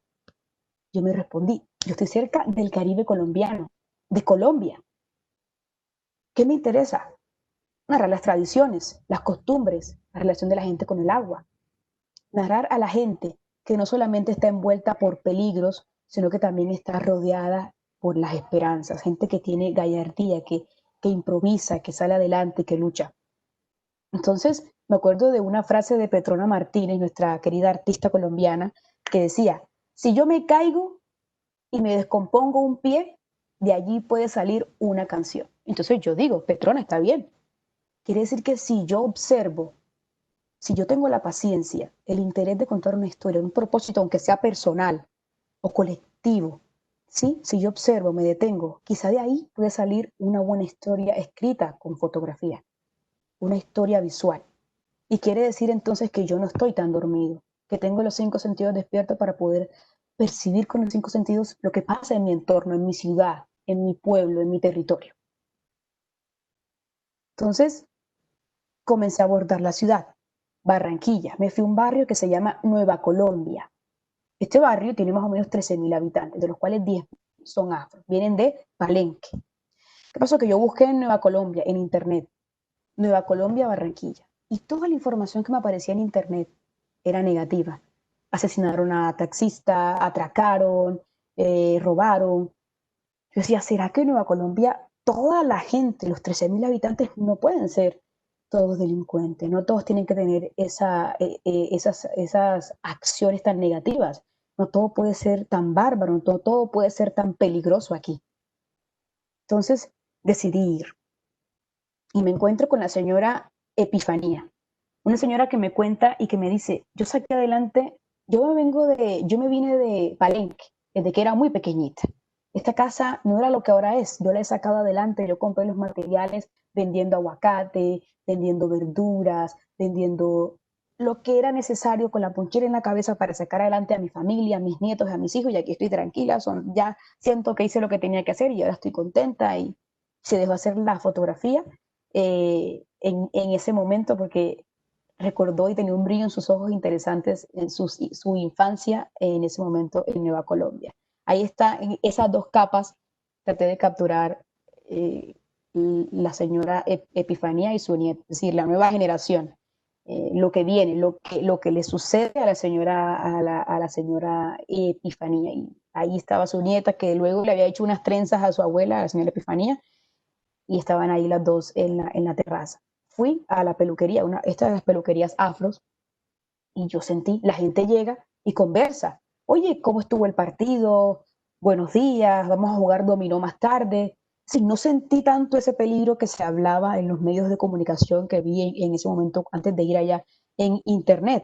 yo me respondí, yo estoy cerca del Caribe colombiano, de Colombia. ¿Qué me interesa? Narrar las tradiciones, las costumbres, la relación de la gente con el agua. Narrar a la gente que no solamente está envuelta por peligros, sino que también está rodeada por las esperanzas, gente que tiene gallardía, que improvisa, que sale adelante, que lucha. Entonces, me acuerdo de una frase de Petrona Martínez, nuestra querida artista colombiana, que decía, si yo me caigo y me descompongo un pie, de allí puede salir una canción. Entonces yo digo, Petrona, está bien. Quiere decir que si yo observo, si yo tengo la paciencia, el interés de contar una historia, un propósito, aunque sea personal o colectivo, ¿sí? Si yo observo, me detengo, quizá de ahí puede salir una buena historia escrita con fotografía, una historia visual. Y quiere decir entonces que yo no estoy tan dormido, que tengo los 5 sentidos despiertos para poder percibir con los 5 sentidos lo que pasa en mi entorno, en mi ciudad, en mi pueblo, en mi territorio. Entonces, comencé a abordar la ciudad, Barranquilla. Me fui a un barrio que se llama Nueva Colombia. Este barrio tiene más o menos 13.000 habitantes, de los cuales 10 son afros, vienen de Palenque. ¿Qué pasó? Que yo busqué en Nueva Colombia, en internet, Nueva Colombia, Barranquilla, y toda la información que me aparecía en internet era negativa. Asesinaron a taxista, atracaron, robaron. Yo decía, ¿será que en Nueva Colombia toda la gente, los 13.000 habitantes, no pueden ser todos delincuentes? No todos tienen que tener esas acciones tan negativas. No todo puede ser tan bárbaro, no todo puede ser tan peligroso aquí. Entonces decidí ir y me encuentro con la señora Epifanía, una señora que me cuenta y que me dice, yo saqué adelante, yo me vine de Palenque, desde que era muy pequeñita. Esta casa no era lo que ahora es, yo la he sacado adelante, yo compré los materiales vendiendo aguacate, vendiendo verduras, vendiendo lo que era necesario con la ponchera en la cabeza para sacar adelante a mi familia, a mis nietos, a mis hijos, y aquí estoy tranquila, ya siento que hice lo que tenía que hacer y ahora estoy contenta y se dejó hacer la fotografía en ese momento porque recordó y tenía un brillo en sus ojos interesantes en su infancia en ese momento en Nueva Colombia. Ahí está, en esas dos capas, traté de capturar la señora Epifanía y su nieta, es decir, la nueva generación, lo que viene, lo que le sucede a la señora Epifanía. Y ahí estaba su nieta, que luego le había hecho unas trenzas a su abuela, a la señora Epifanía, y estaban ahí las dos en la terraza. Fui a la peluquería, esta de las peluquerías afros, y yo sentí, la gente llega y conversa. Oye, ¿cómo estuvo el partido? Buenos días, vamos a jugar dominó más tarde. Sí, no sentí tanto ese peligro que se hablaba en los medios de comunicación que vi en ese momento antes de ir allá en internet.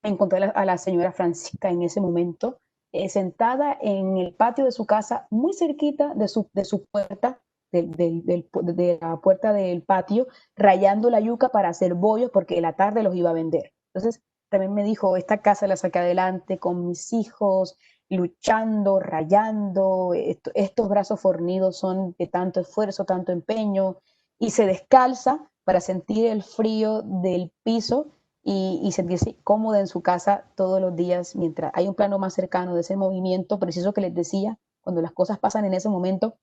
Encontré a la señora Francisca en ese momento, sentada en el patio de su casa, muy cerquita de su puerta, de la puerta del patio, rayando la yuca para hacer bollos porque en la tarde los iba a vender. Entonces, también me dijo, esta casa la saqué adelante con mis hijos, luchando, rayando, estos brazos fornidos son de tanto esfuerzo, tanto empeño, y se descalza para sentir el frío del piso y sentirse cómoda en su casa todos los días, mientras hay un plano más cercano de ese movimiento preciso que les decía, cuando las cosas pasan en ese momento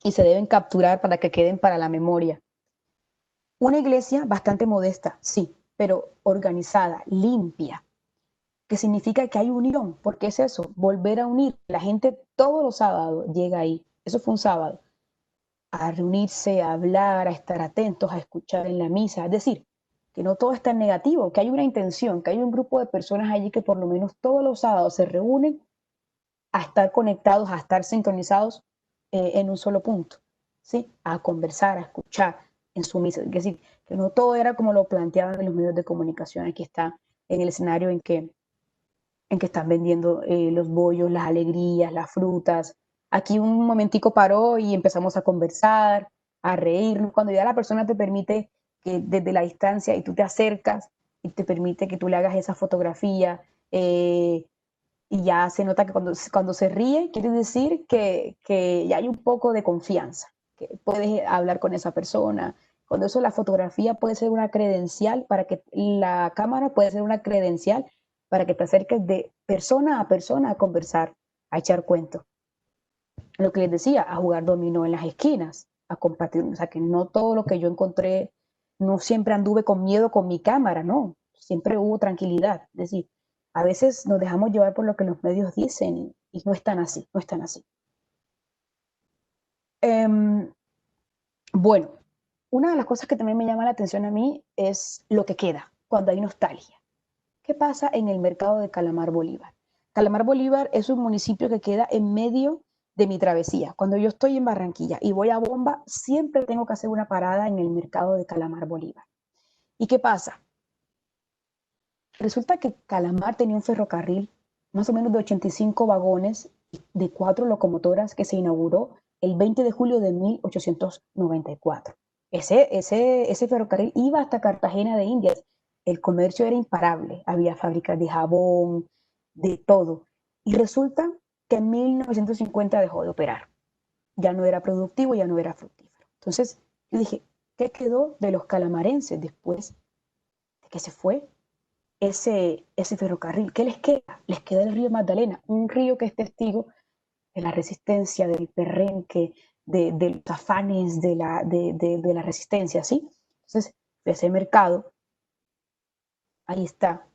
y se deben capturar para que queden para la memoria. Una iglesia bastante modesta, sí, pero organizada, limpia, que significa que hay unión, porque es eso, volver a unir. La gente todos los sábados llega ahí, eso fue un sábado, a reunirse, a hablar, a estar atentos, a escuchar en la misa, es decir, que no todo es tan negativo, que hay una intención, que hay un grupo de personas allí que por lo menos todos los sábados se reúnen a estar conectados, a estar sincronizados en un solo punto, ¿sí? A conversar, a escuchar en su misa. Es decir, que no todo era como lo planteaban en los medios de comunicación. Aquí está en el escenario en que están vendiendo los bollos, las alegrías, las frutas. Aquí un momentico paró y empezamos a conversar, a reírnos. Cuando ya la persona te permite que desde la distancia y tú te acercas y te permite que tú le hagas esa fotografía, y ya se nota que cuando se ríe quiere decir que ya hay un poco de confianza, que puedes hablar con esa persona. Cuando eso la fotografía puede ser una credencial para que la cámara puede ser una credencial para que te acerques de persona a persona a conversar, a echar cuentos. Lo que les decía, a jugar dominó en las esquinas, a compartir, o sea que no todo lo que yo encontré, no siempre anduve con miedo con mi cámara, no, siempre hubo tranquilidad. Es decir, a veces nos dejamos llevar por lo que los medios dicen y no están así, no están así. Bueno, una de las cosas que también me llama la atención a mí es lo que queda cuando hay nostalgia. ¿Qué pasa en el mercado de Calamar Bolívar? Calamar Bolívar es un municipio que queda en medio de mi travesía. Cuando yo estoy en Barranquilla y voy a Bomba, siempre tengo que hacer una parada en el mercado de Calamar Bolívar. ¿Y qué pasa? Resulta que Calamar tenía un ferrocarril más o menos de 85 vagones de 4 locomotoras que se inauguró el 20 de julio de 1894. Ese ferrocarril iba hasta Cartagena de Indias. El comercio era imparable. Había fábricas de jabón, de todo. Y resulta que en 1950 dejó de operar. Ya no era productivo, ya no era fructífero. Entonces yo dije, ¿qué quedó de los calamarenses después de que se fue ese ferrocarril? ¿Qué les queda? Les queda el río Magdalena, un río que es testigo de la resistencia, del perrenque, de los afanes de la resistencia, ¿sí? Entonces, ese mercado, ahí está,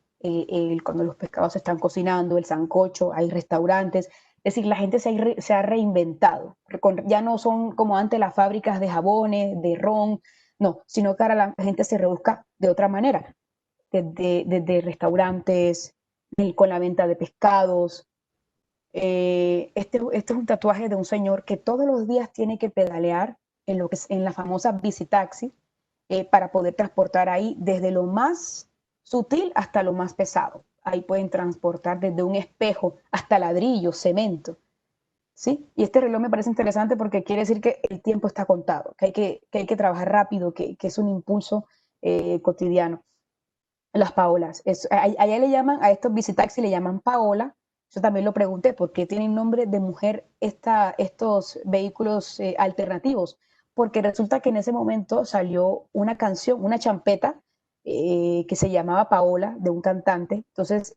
cuando los pescados se están cocinando, el sancocho, hay restaurantes, es decir, la gente se ha reinventado, ya no son como antes las fábricas de jabones, de ron, no, sino que ahora la gente se rebusca de otra manera, desde restaurantes, con la venta de pescados. Este es un tatuaje de un señor que todos los días tiene que pedalear en la famosa bicitaxi para poder transportar ahí desde lo más sutil hasta lo más pesado. Ahí pueden transportar desde un espejo hasta ladrillo, cemento. ¿Sí? Y este reloj me parece interesante porque quiere decir que el tiempo está contado, que hay que trabajar rápido, que es un impulso cotidiano. Las paolas. Allá le llaman, a estos visitaxis le llaman paola. Yo también lo pregunté, ¿por qué tienen nombre de mujer estos vehículos alternativos? Porque resulta que en ese momento salió una canción, una champeta que se llamaba Paola, de un cantante. Entonces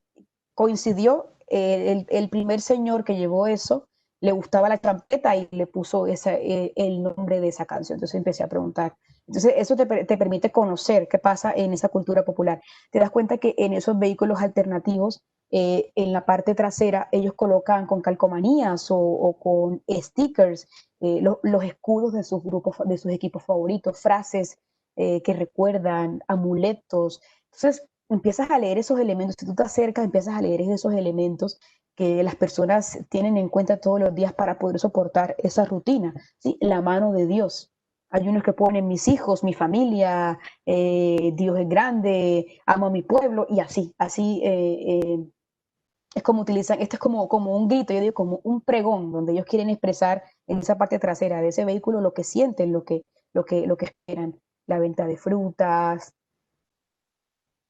coincidió, el primer señor que llevó eso, le gustaba la champeta y le puso el nombre de esa canción. Entonces empecé a preguntar. Entonces eso te permite conocer qué pasa en esa cultura popular. Te das cuenta que en esos vehículos alternativos, en la parte trasera, ellos colocan con calcomanías o con stickers los escudos de sus grupos, de sus equipos favoritos, frases que recuerdan, amuletos. Entonces empiezas a leer esos elementos, si tú te acercas, empiezas a leer esos elementos que las personas tienen en cuenta todos los días para poder soportar esa rutina, ¿sí? La mano de Dios. Hay unos que ponen mis hijos, mi familia, Dios es grande, amo a mi pueblo, y así es como utilizan, este es como un grito, yo digo como un pregón, donde ellos quieren expresar en esa parte trasera de ese vehículo lo que sienten, lo que esperan, la venta de frutas,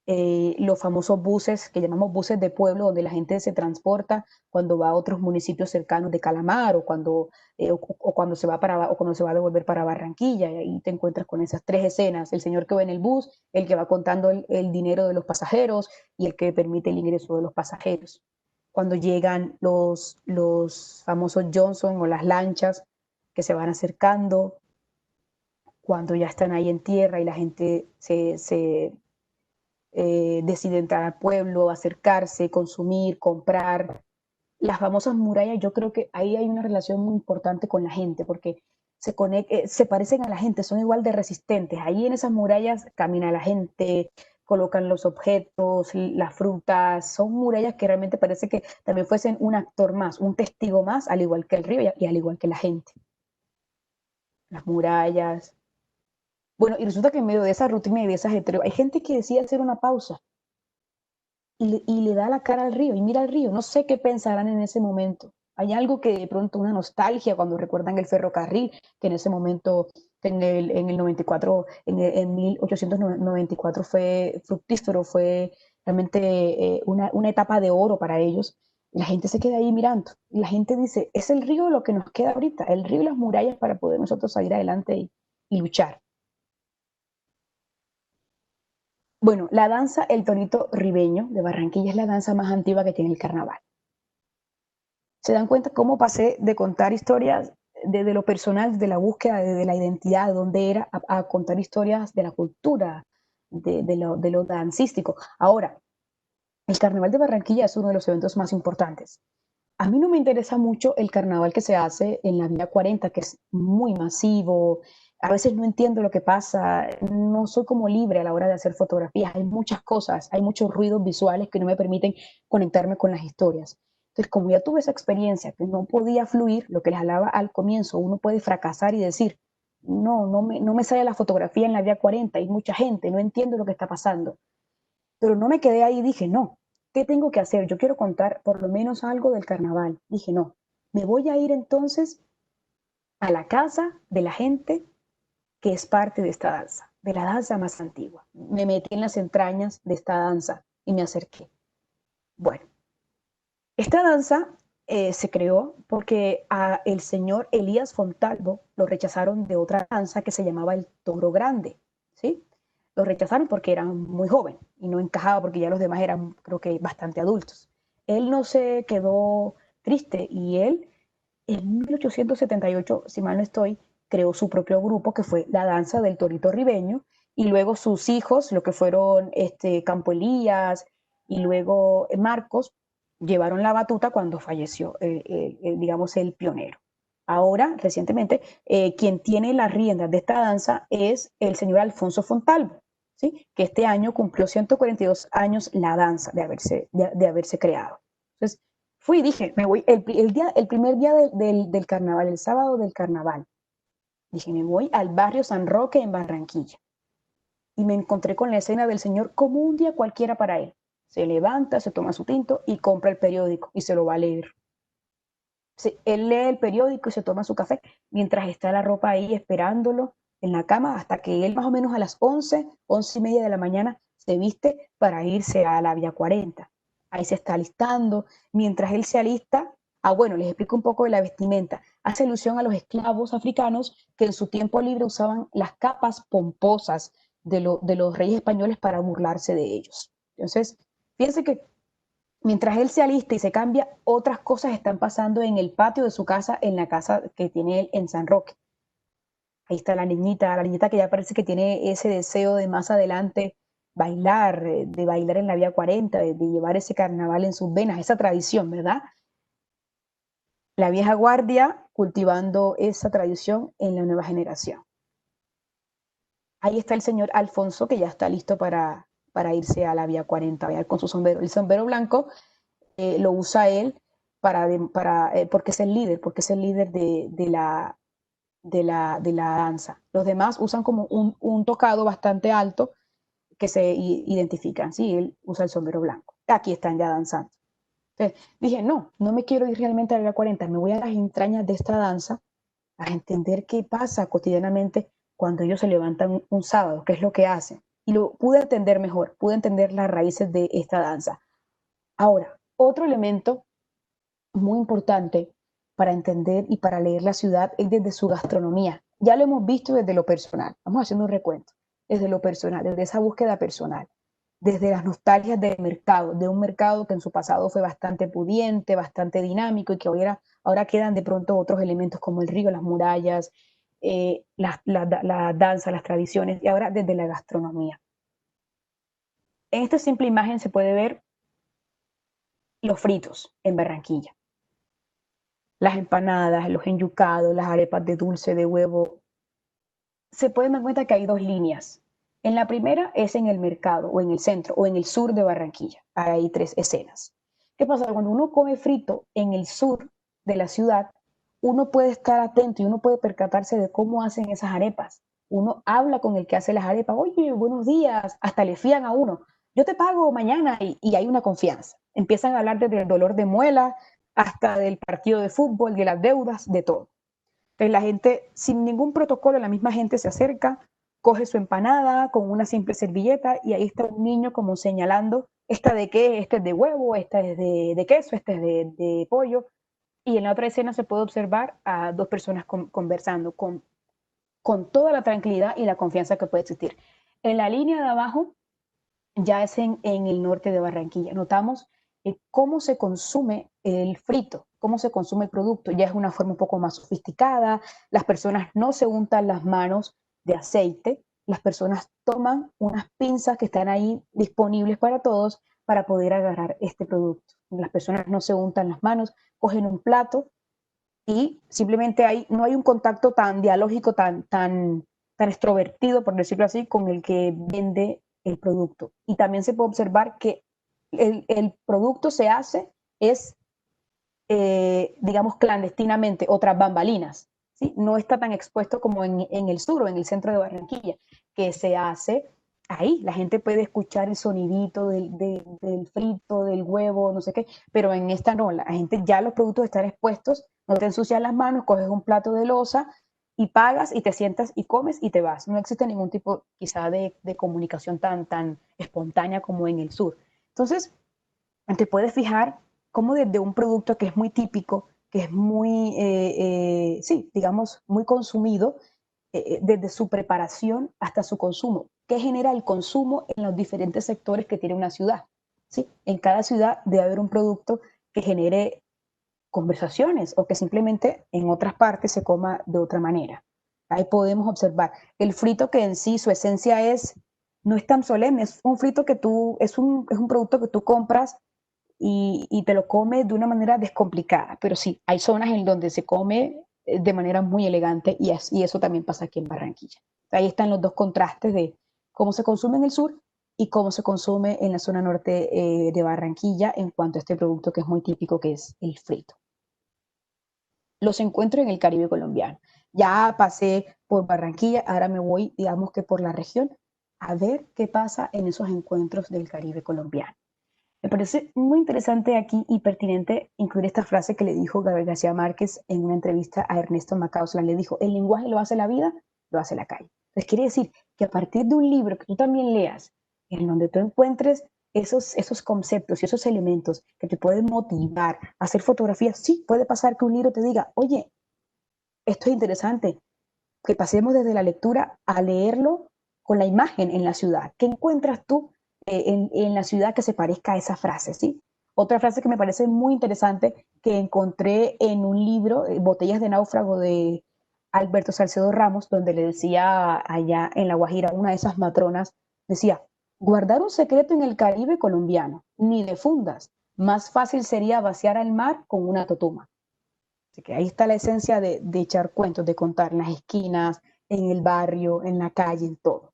los famosos buses que llamamos buses de pueblo, donde la gente se transporta cuando va a otros municipios cercanos de Calamar o cuando se va o cuando se va a devolver para Barranquilla. Y ahí te encuentras con esas tres escenas: el señor que va en el bus, el que va contando el dinero de los pasajeros y el que permite el ingreso de los pasajeros. Cuando llegan los famosos Johnson o las lanchas que se van acercando, cuando ya están ahí en tierra y la gente decide entrar al pueblo, acercarse, consumir, comprar. Las famosas murallas, yo creo que ahí hay una relación muy importante con la gente, porque se parecen a la gente, son igual de resistentes. Ahí en esas murallas camina la gente, colocan los objetos, las frutas, son murallas que realmente parece que también fuesen un actor más, un testigo más, al igual que el río y al igual que la gente. Las murallas. Bueno, y resulta que en medio de esa rutina y de ese ajetreo, hay gente que decide hacer una pausa y le da la cara al río y mira al río. No sé qué pensarán en ese momento. Hay algo que de pronto, una nostalgia cuando recuerdan el ferrocarril, que en ese momento, en el 94, en 1894 fue fructífero, fue realmente una etapa de oro para ellos. La gente se queda ahí mirando. Y la gente dice, es el río lo que nos queda ahorita, el río y las murallas para poder nosotros salir adelante y luchar. Bueno, la danza El Torito Ribeño de Barranquilla es la danza más antigua que tiene el carnaval. ¿Se dan cuenta cómo pasé de contar historias desde lo personal, de la búsqueda, de la identidad, de dónde era, a contar historias de la cultura, de lo dancístico? Ahora, el Carnaval de Barranquilla es uno de los eventos más importantes. A mí no me interesa mucho el carnaval que se hace en la Vía 40, que es muy masivo. A veces no entiendo lo que pasa, no soy como libre a la hora de hacer fotografías. Hay muchas cosas, hay muchos ruidos visuales que no me permiten conectarme con las historias. Entonces, como ya tuve esa experiencia que no podía fluir, lo que les hablaba al comienzo, uno puede fracasar y decir, no, no me sale la fotografía en la Vía 40, hay mucha gente, no entiendo lo que está pasando. Pero no me quedé ahí, dije, no, ¿qué tengo que hacer? Yo quiero contar por lo menos algo del carnaval. Dije, no, me voy a ir entonces a la casa de la gente que es parte de esta danza, de la danza más antigua. Me metí en las entrañas de esta danza y me acerqué. Bueno, esta danza se creó porque a el señor Elías Fontalvo lo rechazaron de otra danza que se llamaba el Toro Grande, ¿sí? Lo rechazaron porque era muy joven y no encajaba porque ya los demás eran, creo que, bastante adultos. Él no se quedó triste y él en 1878, si mal no estoy, creó su propio grupo que fue la Danza del Torito Ribeño y luego sus hijos, lo que fueron Campo Elías y luego Marcos, llevaron la batuta cuando falleció, digamos, el pionero. Ahora, recientemente, quien tiene las riendas de esta danza es el señor Alfonso Fontalvo, ¿sí? Que este año cumplió 142 años la danza de haberse creado. Entonces, fui y dije, me voy, el primer día del carnaval, el sábado del carnaval, dije, me voy al barrio San Roque en Barranquilla. Y me encontré con la escena del señor como un día cualquiera para él. Se levanta, se toma su tinto y compra el periódico y se lo va a leer. Él lee el periódico y se toma su café mientras está la ropa ahí esperándolo en la cama hasta que él más o menos a las 11, 11 y media de la mañana se viste para irse a la Vía 40. Ahí se está alistando. Mientras él se alista, bueno, les explico un poco de la vestimenta. Hace alusión a los esclavos africanos que en su tiempo libre usaban las capas pomposas de los reyes españoles para burlarse de ellos. Entonces, fíjense que mientras él se alista y se cambia, otras cosas están pasando en el patio de su casa, en la casa que tiene él en San Roque. Ahí está la niñita que ya parece que tiene ese deseo de más adelante bailar, de bailar en la Vía 40, de llevar ese carnaval en sus venas, esa tradición, ¿verdad? La vieja guardia cultivando esa tradición en la nueva generación. Ahí está el señor Alfonso, que ya está listo para irse a la Vía 40, bailar con su sombrero. El sombrero blanco lo usa él porque es el líder de la danza. Los demás usan como un tocado bastante alto que se identifican, ¿sí? Él usa el sombrero blanco. Aquí están ya danzando. Entonces dije, no me quiero ir realmente a la 40, me voy a las entrañas de esta danza a entender qué pasa cotidianamente cuando ellos se levantan un sábado, qué es lo que hacen. Y lo pude entender mejor, pude entender las raíces de esta danza. Ahora, otro elemento muy importante para entender y para leer la ciudad es desde su gastronomía. Ya lo hemos visto desde lo personal. Vamos haciendo un recuento. Desde lo personal, desde esa búsqueda personal, desde las nostalgias del mercado, de un mercado que en su pasado fue bastante pudiente, bastante dinámico y que ahora quedan de pronto otros elementos como el río, las murallas, la danza, las tradiciones y ahora desde la gastronomía. En esta simple imagen se puede ver los fritos en Barranquilla. Las empanadas, los enyucados, las arepas de dulce de huevo. Se pueden dar cuenta que hay dos líneas. En la primera es en el mercado o en el centro o en el sur de Barranquilla. Hay tres escenas. ¿Qué pasa? Cuando uno come frito en el sur de la ciudad, uno puede estar atento y uno puede percatarse de cómo hacen esas arepas. Uno habla con el que hace las arepas, oye, buenos días, hasta le fían a uno. Yo te pago mañana y hay una confianza. Empiezan a hablar desde el dolor de muela hasta del partido de fútbol, de las deudas, de todo. Entonces la gente, sin ningún protocolo, la misma gente se acerca, coge su empanada con una simple servilleta y ahí está un niño como señalando, ¿esta de qué? Este es de huevo, esta es de queso, este es de pollo. Y en la otra escena se puede observar a dos personas conversando con toda la tranquilidad y la confianza que puede existir. En la línea de abajo ya es en el norte de Barranquilla. Notamos cómo se consume el frito, cómo se consume el producto. Ya es una forma un poco más sofisticada. Las personas no se untan las manos de aceite. Las personas toman unas pinzas que están ahí disponibles para todos para poder agarrar este producto. Las personas no se untan las manos, cogen un plato y simplemente no hay un contacto tan dialógico, tan extrovertido, por decirlo así, con el que vende el producto. Y también se puede observar que el producto se hace, digamos, clandestinamente, otras bambalinas. ¿Sí? No está tan expuesto como en el sur o en el centro de Barranquilla, que se hace ahí. La gente puede escuchar el sonidito del frito, del huevo, no sé qué, pero en esta no, la gente ya los productos están expuestos, no te ensucias las manos, coges un plato de loza y pagas y te sientas y comes y te vas. No existe ningún tipo quizá de comunicación tan espontánea como en el sur. Entonces, te puedes fijar cómo desde un producto que es muy típico, que es muy, sí, digamos, muy consumido, desde su preparación hasta su consumo. ¿Qué genera el consumo en los diferentes sectores que tiene una ciudad? ¿Sí? En cada ciudad debe haber un producto que genere conversaciones o que simplemente en otras partes se coma de otra manera. Ahí podemos observar el frito que en sí su esencia no es tan solemne, es un frito que es un producto que tú compras y te lo comes de una manera descomplicada. Pero sí, hay zonas en donde se come de manera muy elegante y eso también pasa aquí en Barranquilla. Ahí están los dos contrastes de cómo se consume en el sur y cómo se consume en la zona norte de Barranquilla en cuanto a este producto que es muy típico, que es el frito. Los encuentro en el Caribe colombiano. Ya pasé por Barranquilla, ahora me voy, digamos que por la región, a ver qué pasa en esos encuentros del Caribe colombiano. Me parece muy interesante aquí y pertinente incluir esta frase que le dijo Gabriel García Márquez en una entrevista a Ernesto Macauslan. Le dijo, el lenguaje lo hace la vida, lo hace la calle. Entonces quiere decir que a partir de un libro que tú también leas, en donde tú encuentres esos conceptos y esos elementos que te pueden motivar a hacer fotografías, sí, puede pasar que un libro te diga, oye, esto es interesante, que pasemos desde la lectura a leerlo con la imagen en la ciudad. ¿Qué encuentras tú en la ciudad que se parezca a esa frase? ¿Sí? Otra frase que me parece muy interesante que encontré en un libro, Botellas de náufrago de Alberto Salcedo Ramos, donde le decía allá en La Guajira, una de esas matronas, decía, guardar un secreto en el Caribe colombiano, ni de fundas, más fácil sería vaciar al mar con una totuma. Así que ahí está la esencia de echar cuentos, de contar en las esquinas, en el barrio, en la calle, en todo.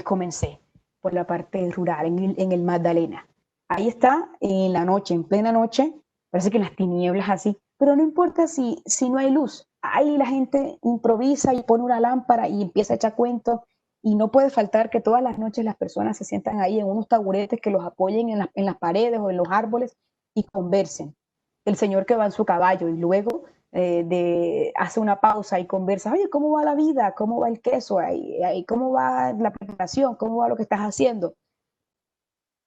Comencé por la parte rural, en el Magdalena. Ahí está, en la noche, en plena noche, parece que en las tinieblas así, pero no importa si no hay luz. Ahí la gente improvisa y pone una lámpara y empieza a echar cuentos y no puede faltar que todas las noches las personas se sientan ahí en unos taburetes que los apoyen en las paredes o en los árboles y conversen. El señor que va en su caballo y luego hace una pausa y conversa, oye, ¿cómo va la vida? ¿Cómo va el queso? ¿Cómo va la preparación? ¿Cómo va lo que estás haciendo?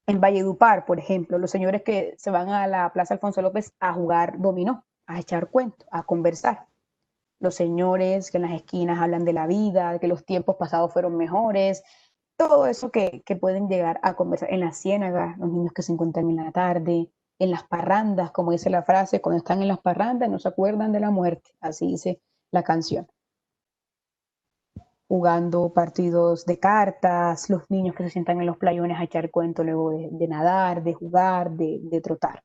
En Valledupar, por ejemplo, los señores que se van a la Plaza Alfonso López a jugar dominó, a echar cuentos, a conversar. Los señores que en las esquinas hablan de la vida, que los tiempos pasados fueron mejores, todo eso que pueden llegar a conversar en las ciénagas, los niños que se encuentran en la tarde, en las parrandas, como dice la frase, cuando están en las parrandas no se acuerdan de la muerte, así dice la canción. Jugando partidos de cartas, los niños que se sientan en los playones a echar cuento luego de nadar, de jugar, de trotar.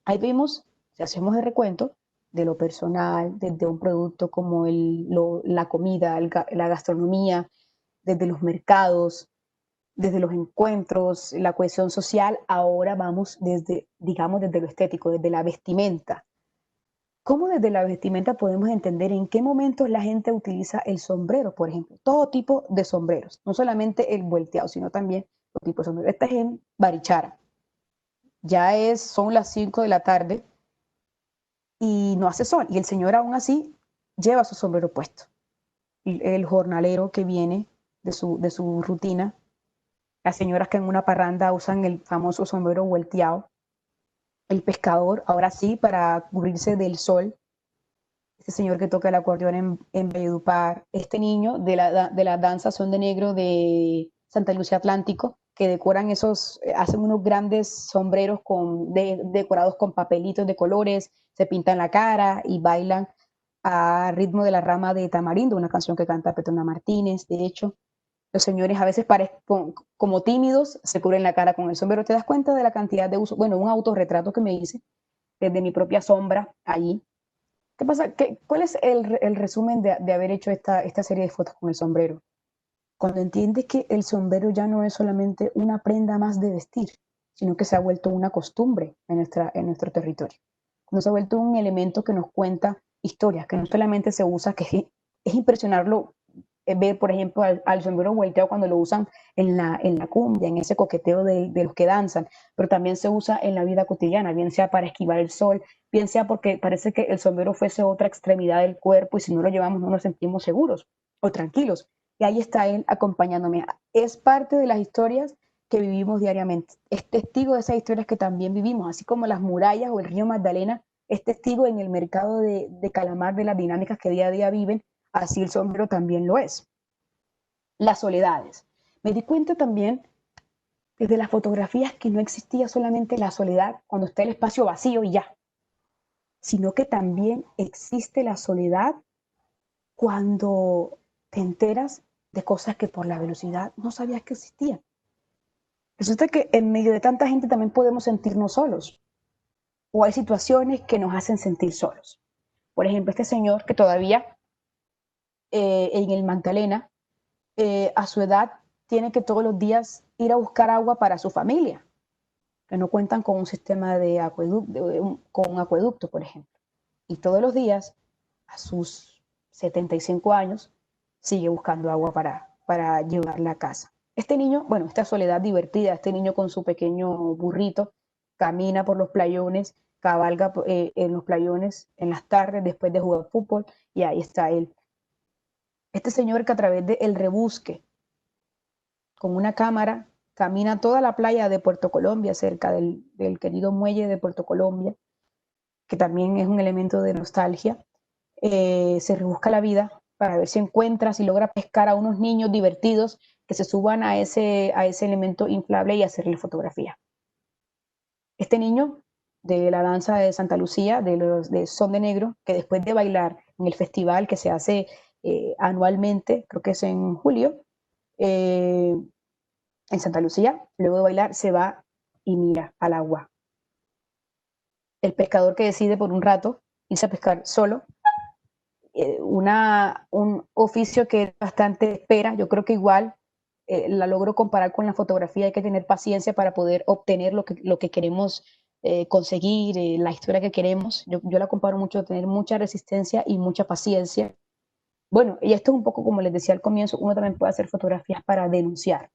Ahí vemos, si hacemos el recuento, de lo personal, desde un producto como la comida, la gastronomía, desde los mercados, desde los encuentros, la cohesión social, ahora vamos desde, digamos, desde lo estético, desde la vestimenta. ¿Cómo desde la vestimenta podemos entender en qué momentos la gente utiliza el sombrero, por ejemplo? Todo tipo de sombreros, no solamente el volteado, sino también los tipos de sombreros. Esta es en Barichara. Son las 5 de la tarde y no hace sol. Y el señor aún así lleva su sombrero puesto. el jornalero que viene de su rutina, las señoras que en una parranda usan el famoso sombrero volteado, el pescador, ahora sí, para cubrirse del sol, este señor que toca el acordeón en Valledupar, este niño de la danza Son de Negro de Santa Lucía Atlántico, que decoran esos, hacen unos grandes sombreros decorados con papelitos de colores, se pintan la cara y bailan a ritmo de la rama de Tamarindo, una canción que canta Petrona Martínez, de hecho. Los señores a veces como tímidos, se cubren la cara con el sombrero. ¿Te das cuenta de la cantidad de uso? Bueno, un autorretrato que me hice desde mi propia sombra allí. ¿Qué pasa? ¿Cuál es el resumen de haber hecho esta serie de fotos con el sombrero? Cuando entiendes que el sombrero ya no es solamente una prenda más de vestir, sino que se ha vuelto una costumbre en nuestro territorio. Cuando se ha vuelto un elemento que nos cuenta historias, que no solamente se usa, que es impresionarlo, ver, por ejemplo, al sombrero volteado cuando lo usan en la cumbia, en ese coqueteo de los que danzan, pero también se usa en la vida cotidiana, bien sea para esquivar el sol, bien sea porque parece que el sombrero fuese otra extremidad del cuerpo y si no lo llevamos no nos sentimos seguros o tranquilos. Y ahí está él acompañándome. Es parte de las historias que vivimos diariamente. Es testigo de esas historias que también vivimos, así como las murallas o el río Magdalena es testigo en el mercado de Calamar de las dinámicas que día a día viven, así el sombrero también lo es. Las soledades. Me di cuenta también desde las fotografías que no existía solamente la soledad cuando está el espacio vacío y ya, sino que también existe la soledad cuando te enteras de cosas que por la velocidad no sabías que existían. Resulta que en medio de tanta gente también podemos sentirnos solos o hay situaciones que nos hacen sentir solos. Por ejemplo, este señor que todavía en el Magdalena, a su edad, tiene que todos los días ir a buscar agua para su familia, que no cuentan con un sistema de acueducto, con un acueducto, por ejemplo. Y todos los días, a sus 75 años, sigue buscando agua para llevarla a casa. Este niño, bueno, esta soledad divertida, este niño con su pequeño burrito, camina por los playones, cabalga en los playones en las tardes después de jugar fútbol y ahí está él. Este señor que a través del rebusque con una cámara camina toda la playa de Puerto Colombia, cerca del querido muelle de Puerto Colombia, que también es un elemento de nostalgia, se rebusca la vida para ver si encuentra, si logra pescar a unos niños divertidos que se suban a ese elemento inflable y hacerle fotografía. Este niño de la danza de Santa Lucía, de Son de Negro, que después de bailar en el festival que se hace anualmente, creo que es en julio, en Santa Lucía, luego de bailar se va y mira al agua. El pescador que decide por un rato irse a pescar solo, un oficio que bastante espera, yo creo que igual la logro comparar con la fotografía, hay que tener paciencia para poder obtener lo que queremos conseguir, la historia que queremos. Yo la comparo mucho a tener mucha resistencia y mucha paciencia. Bueno, y esto es un poco como les decía al comienzo, uno también puede hacer fotografías para denunciar.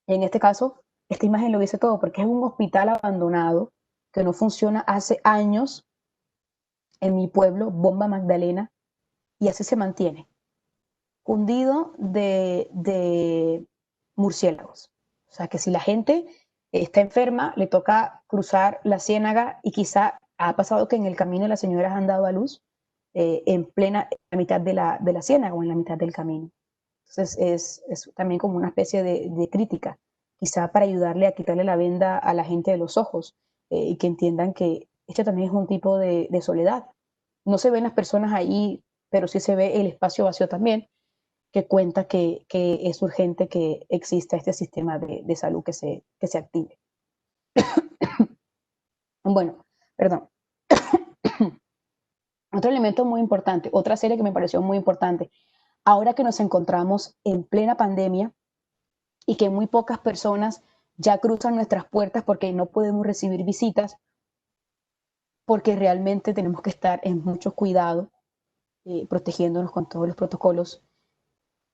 Y en este caso, esta imagen lo dice todo, porque es un hospital abandonado que no funciona hace años en mi pueblo, Bomba Magdalena, y así se mantiene, cundido de murciélagos. O sea que si la gente está enferma, le toca cruzar la ciénaga y quizá ha pasado que en el camino las señoras han dado a luz en plena en la mitad de la ciénaga o en la mitad del camino. Entonces es también como una especie de crítica, quizá para ayudarle a quitarle la venda a la gente de los ojos y que entiendan que esto también es un tipo de soledad. No se ven las personas ahí, pero sí se ve el espacio vacío también, que cuenta que es urgente que exista este sistema de salud que se active. Bueno, perdón. Otro elemento muy importante, otra serie que me pareció muy importante, ahora que nos encontramos en plena pandemia y que muy pocas personas ya cruzan nuestras puertas porque no podemos recibir visitas, porque realmente tenemos que estar en mucho cuidado, protegiéndonos con todos los protocolos.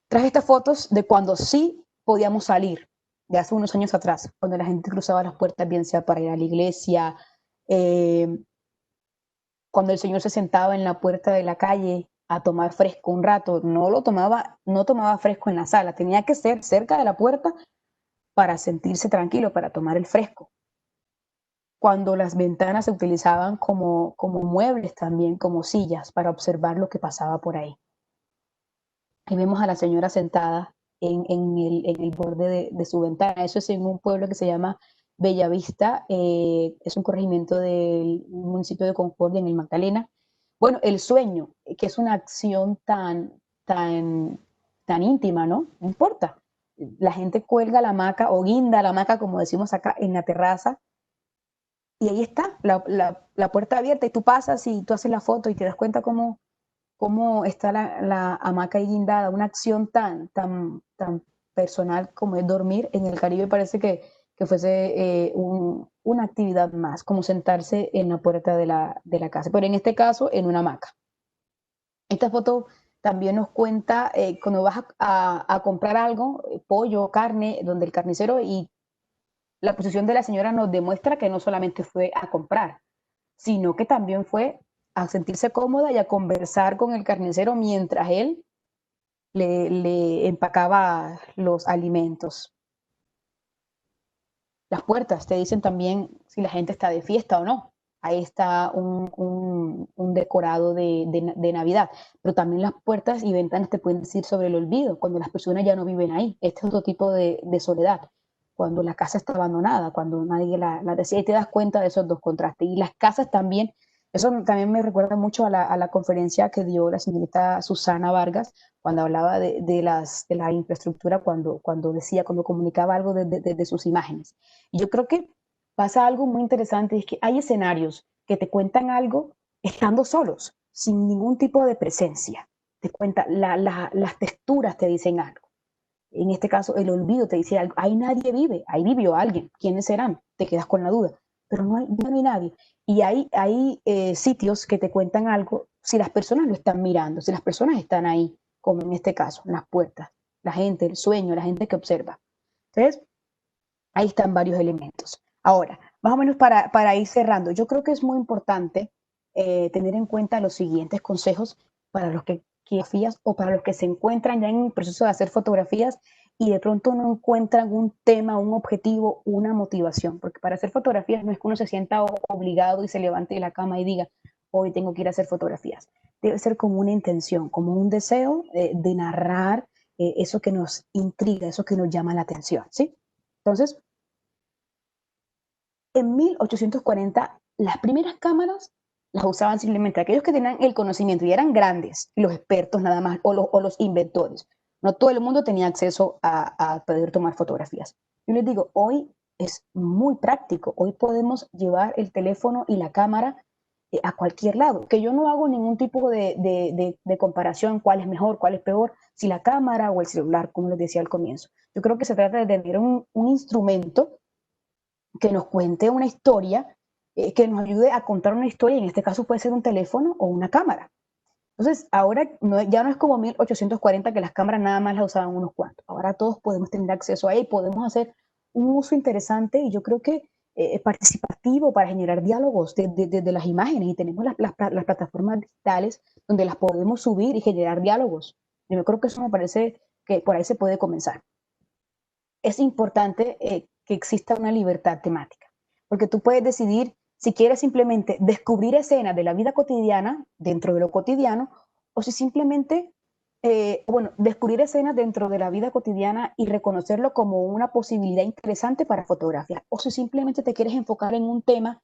Traje estas fotos de cuando sí podíamos salir, de hace unos años atrás, cuando la gente cruzaba las puertas, bien sea para ir a la iglesia, cuando el Señor se sentaba en la puerta de la calle a tomar fresco un rato. No tomaba fresco en la sala, tenía que ser cerca de la puerta para sentirse tranquilo, para tomar el fresco. Cuando las ventanas se utilizaban como muebles también, como sillas, para observar lo que pasaba por ahí. Ahí vemos a la señora sentada en el borde de su ventana. Eso es en un pueblo que se llama Bellavista, es un corregimiento del municipio de Concordia, en el Magdalena. Bueno, el sueño, que es una acción tan íntima, ¿no? No importa. La gente cuelga la hamaca o guinda la hamaca, como decimos acá, en la terraza, y ahí está, la puerta abierta, y tú pasas y tú haces la foto y te das cuenta cómo está la hamaca ahí guindada, una acción tan personal como es dormir. En el Caribe parece que fuese una actividad más, como sentarse en la puerta de la casa, pero en este caso en una hamaca. Esta foto también nos cuenta cuando vas a comprar algo, pollo, carne, donde el carnicero, y la posición de la señora nos demuestra que no solamente fue a comprar, sino que también fue a sentirse cómoda y a conversar con el carnicero mientras él le empacaba los alimentos. Las puertas te dicen también si la gente está de fiesta o no. Ahí está un decorado de Navidad, pero también las puertas y ventanas te pueden decir sobre el olvido, cuando las personas ya no viven ahí. Este es otro tipo de soledad, cuando la casa está abandonada, cuando nadie la decía, y te das cuenta de esos dos contrastes. Y las casas también, eso también me recuerda mucho a la conferencia que dio la señorita Susana Vargas, cuando hablaba de la infraestructura, cuando decía, cuando comunicaba algo de sus imágenes. Y yo creo que pasa algo muy interesante, es que hay escenarios que te cuentan algo estando solos, sin ningún tipo de presencia. Te cuentan, las texturas te dicen algo. En este caso, el olvido te dice algo. Ahí nadie vive, ahí vivió alguien. ¿Quiénes serán? Te quedas con la duda. Pero no hay nadie. Y hay sitios que te cuentan algo si las personas lo están mirando, si las personas están ahí, como en este caso, en las puertas, la gente, el sueño, la gente que observa. Entonces, ahí están varios elementos. Ahora, más o menos para ir cerrando, yo creo que es muy importante tener en cuenta los siguientes consejos para los que fotografías o para los que se encuentran ya en el proceso de hacer fotografías y de pronto no encuentran un tema, un objetivo, una motivación, porque para hacer fotografías no es que uno se sienta obligado y se levante de la cama y diga, hoy tengo que ir a hacer fotografías. Debe ser como una intención, como un deseo de narrar eso que nos intriga, eso que nos llama la atención, ¿sí? Entonces, en 1840, las primeras cámaras las usaban simplemente aquellos que tenían el conocimiento y eran grandes, los expertos nada más, o los inventores. No todo el mundo tenía acceso a poder tomar fotografías. Yo les digo, hoy es muy práctico. Hoy podemos llevar el teléfono y la cámara a cualquier lado. Que yo no hago ningún tipo de comparación, cuál es mejor, cuál es peor, si la cámara o el celular, como les decía al comienzo. Yo creo que se trata de tener un instrumento que nos cuente una historia, que nos ayude a contar una historia, y en este caso puede ser un teléfono o una cámara. Entonces, ahora ya no es como 1840, que las cámaras nada más las usaban unos cuantos. Ahora todos podemos tener acceso a él, podemos hacer un uso interesante y yo creo que participativo, para generar diálogos de las imágenes, y tenemos las plataformas digitales donde las podemos subir y generar diálogos. Yo creo que eso me parece que por ahí se puede comenzar. Es importante que exista una libertad temática, porque tú puedes decidir si quieres simplemente descubrir escenas de la vida cotidiana dentro de lo cotidiano, o si simplemente, descubrir escenas dentro de la vida cotidiana y reconocerlo como una posibilidad interesante para fotografiar, o si simplemente te quieres enfocar en un tema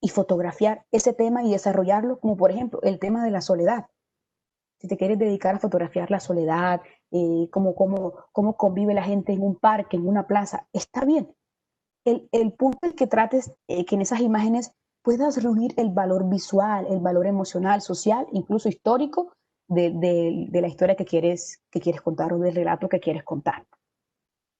y fotografiar ese tema y desarrollarlo, como por ejemplo el tema de la soledad. Si te quieres dedicar a fotografiar la soledad, cómo convive la gente en un parque, en una plaza, está bien. El punto es que trates que en esas imágenes puedas reunir el valor visual, el valor emocional, social, incluso histórico de la historia que quieres contar, o del relato que quieres contar.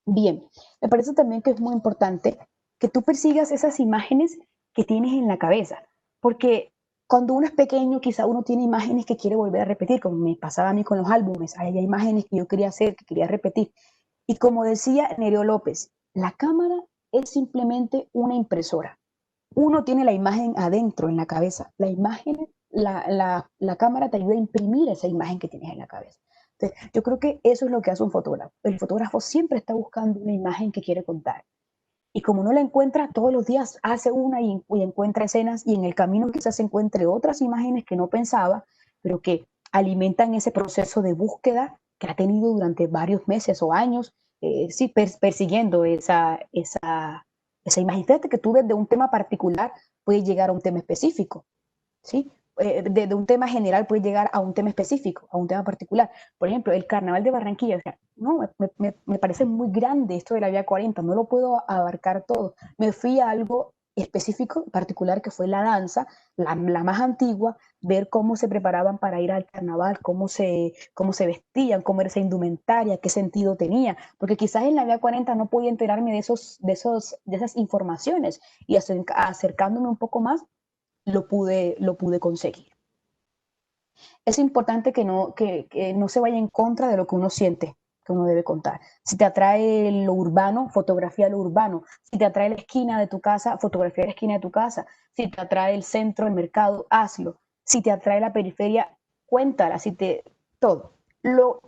Bien, me parece también que es muy importante que tú persigas esas imágenes que tienes en la cabeza, porque cuando uno es pequeño, quizá uno tiene imágenes que quiere volver a repetir, como me pasaba a mí con los álbumes. Hay imágenes que yo quería hacer, que quería repetir. Y como decía Nereo López, la cámara es simplemente una impresora. Uno tiene la imagen adentro, en la cabeza. La imagen la cámara te ayuda a imprimir esa imagen que tienes en la cabeza. Entonces, yo creo que eso es lo que hace un fotógrafo. El fotógrafo siempre está buscando una imagen que quiere contar. Y como no la encuentra, todos los días hace una y encuentra escenas y en el camino quizás encuentre otras imágenes que no pensaba, pero que alimentan ese proceso de búsqueda que ha tenido durante varios meses o años, sí, persiguiendo esa imagen. Fíjate que tú desde un tema particular puedes llegar a un tema específico. ¿Sí? De un tema general puede llegar a un tema específico, a un tema particular. Por ejemplo, el Carnaval de Barranquilla, o sea, no, me parece muy grande esto de la Vía 40, no lo puedo abarcar todo. Me fui a algo específico, particular, que fue la danza, la más antigua, ver cómo se preparaban para ir al carnaval, cómo se vestían, cómo era esa indumentaria, qué sentido tenía, porque quizás en la Vía 40 no podía enterarme de esas informaciones y acercándome un poco más lo pude conseguir. Es importante que no se vaya en contra de lo que uno siente, que uno debe contar. Si te atrae lo urbano, fotografía lo urbano. Si te atrae la esquina de tu casa, fotografía la esquina de tu casa. Si te atrae el centro, el mercado, hazlo. Si te atrae la periferia, cuéntala. Todo. Lo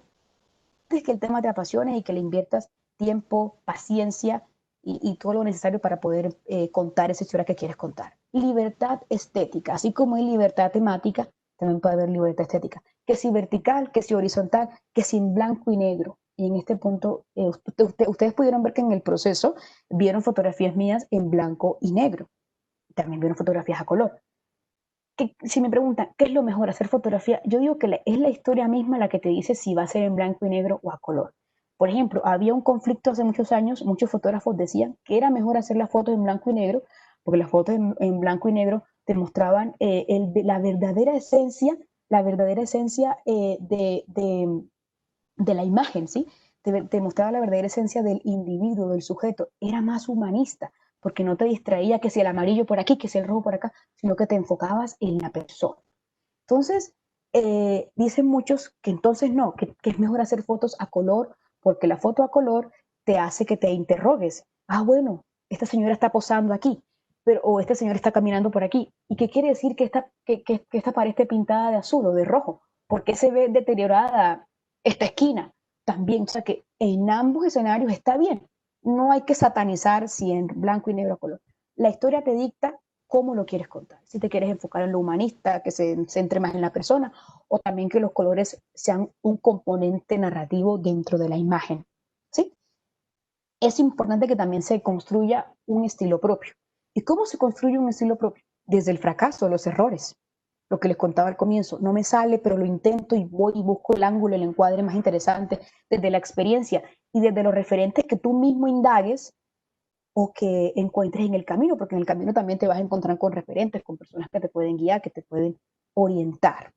es que el tema te apasione y que le inviertas tiempo, paciencia y todo lo necesario para poder contar esa historia que quieres contar. Libertad estética, así como hay libertad temática, también puede haber libertad estética. Que si vertical, que si horizontal, que si en blanco y negro. Y en este punto, ustedes pudieron ver que en el proceso vieron fotografías mías en blanco y negro. También vieron fotografías a color. Que, si me preguntan, ¿qué es lo mejor hacer fotografía? Yo digo que es la historia misma la que te dice si va a ser en blanco y negro o a color. Por ejemplo, había un conflicto hace muchos años, muchos fotógrafos decían que era mejor hacer las fotos en blanco y negro, porque las fotos en blanco y negro te mostraban la verdadera esencia de la imagen, ¿sí? Te mostraba la verdadera esencia del individuo, del sujeto. Era más humanista, porque no te distraía que si el amarillo por aquí, que si el rojo por acá, sino que te enfocabas en la persona. Entonces, dicen muchos que entonces no, que es mejor hacer fotos a color, porque la foto a color te hace que te interrogues. Ah, bueno, esta señora está posando aquí, o este señor está caminando por aquí. ¿Y qué quiere decir que esta pared esté pintada de azul o de rojo? ¿Por qué se ve deteriorada esta esquina? También, o sea que en ambos escenarios está bien. No hay que satanizar si en blanco y negro o color. La historia te dicta cómo lo quieres contar. Si te quieres enfocar en lo humanista, que se centre más en la persona, o también que los colores sean un componente narrativo dentro de la imagen. ¿Sí? Es importante que también se construya un estilo propio. ¿Y cómo se construye un estilo propio? Desde el fracaso, los errores. Lo que les contaba al comienzo, no me sale, pero lo intento y voy y busco el ángulo, el encuadre más interesante, desde la experiencia y desde los referentes que tú mismo indagues o que encuentres en el camino, porque en el camino también te vas a encontrar con referentes, con personas que te pueden guiar, que te pueden orientar.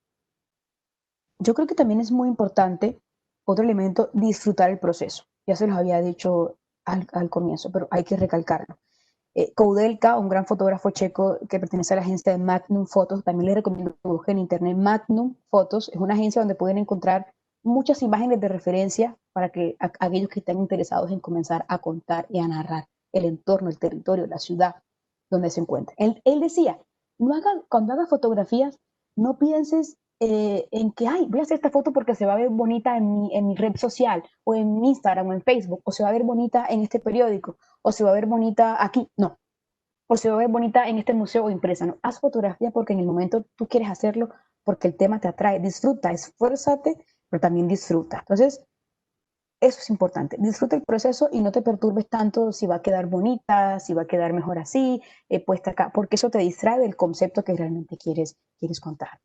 Yo creo que también es muy importante, otro elemento, disfrutar el proceso. Ya se los había dicho al comienzo, pero hay que recalcarlo. Koudelka, un gran fotógrafo checo que pertenece a la agencia de Magnum Photos, también les recomiendo que busquen en internet Magnum Photos, es una agencia donde pueden encontrar muchas imágenes de referencia para que aquellos que estén interesados en comenzar a contar y a narrar el entorno, el territorio, la ciudad donde se encuentra. Él decía, cuando hagas fotografías, no pienses en que, ay, voy a hacer esta foto porque se va a ver bonita en mi red social, o en Instagram, o en Facebook, o se va a ver bonita en este periódico, o se va a ver bonita aquí. No, o se va a ver bonita en este museo o impresa. No, haz fotografía porque en el momento tú quieres hacerlo, porque el tema te atrae. Disfruta, esfuérzate, pero también disfruta. Entonces, eso es importante. Disfruta el proceso y no te perturbes tanto si va a quedar bonita, si va a quedar mejor así, puesta acá, porque eso te distrae del concepto que realmente quieres contar.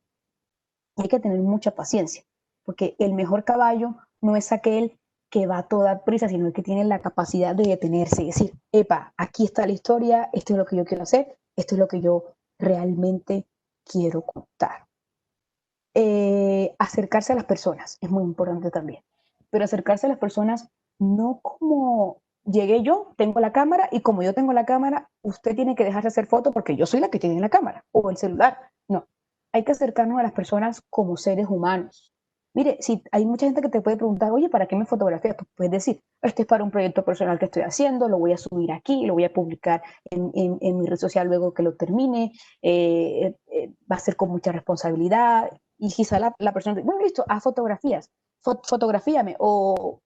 Hay que tener mucha paciencia, porque el mejor caballo no es aquel que va a toda prisa, sino el que tiene la capacidad de detenerse y decir, epa, aquí está la historia, esto es lo que yo quiero hacer, esto es lo que yo realmente quiero contar. Acercarse a las personas es muy importante también, pero acercarse a las personas no como llegué yo, tengo la cámara y como yo tengo la cámara, usted tiene que dejar de hacer fotos porque yo soy la que tiene la cámara o el celular. No, hay que acercarnos a las personas como seres humanos. Mire, si hay mucha gente que te puede preguntar, oye, ¿para qué me fotografías? Tú puedes decir, esto es para un proyecto personal que estoy haciendo, lo voy a subir aquí, lo voy a publicar en mi red social luego que lo termine. va a ser con mucha responsabilidad, y quizá la persona dice, bueno, listo, haz fotografías, fotografíame, o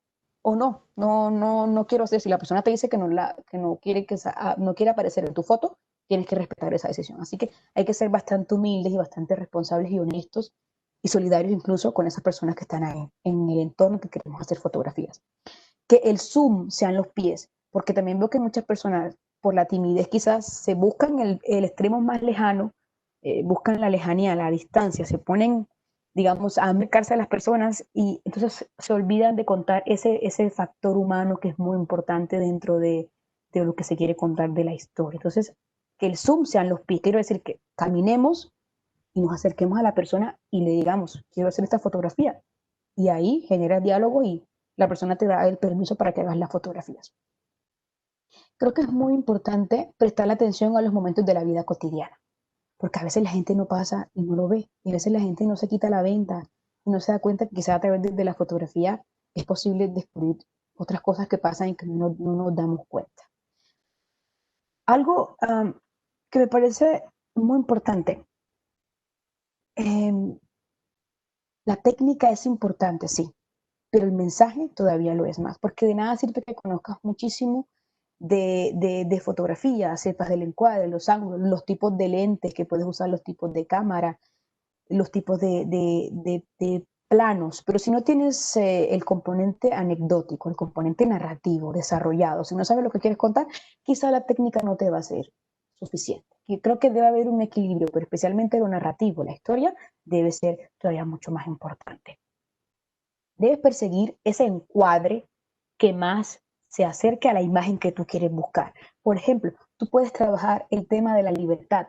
no quiero hacer. Si la persona te dice que no quiere, no quiere aparecer en tu foto, tienes que respetar esa decisión. Así que hay que ser bastante humildes y bastante responsables y honestos y solidarios incluso con esas personas que están ahí, en el entorno que queremos hacer fotografías. Que el zoom sean los pies, porque también veo que muchas personas, por la timidez, quizás se buscan el extremo más lejano, buscan la lejanía, la distancia, se ponen, digamos, a acercarse a las personas y entonces se olvidan de contar ese factor humano que es muy importante dentro de lo que se quiere contar de la historia. Entonces, que el zoom sean los pies, quiero decir que caminemos y nos acerquemos a la persona y le digamos, quiero hacer esta fotografía. Y ahí genera diálogo y la persona te da el permiso para que hagas las fotografías. Creo que es muy importante prestar atención a los momentos de la vida cotidiana, porque a veces la gente no pasa y no lo ve, y a veces la gente no se quita la venda y no se da cuenta que quizás a través de la fotografía es posible descubrir otras cosas que pasan y que no nos damos cuenta. Algo que me parece muy importante, la técnica es importante, sí, pero el mensaje todavía lo es más, porque de nada sirve que conozcas muchísimo de fotografía, sepas del encuadre, los ángulos, los tipos de lentes que puedes usar, los tipos de cámara, los tipos de planos, pero si no tienes el componente anecdótico, el componente narrativo desarrollado, si no sabes lo que quieres contar, quizá la técnica no te va a ser suficiente. Y creo que debe haber un equilibrio, pero especialmente lo narrativo, la historia, debe ser todavía mucho más importante. Debes perseguir ese encuadre que más se acerque a la imagen que tú quieres buscar. Por ejemplo, tú puedes trabajar el tema de la libertad.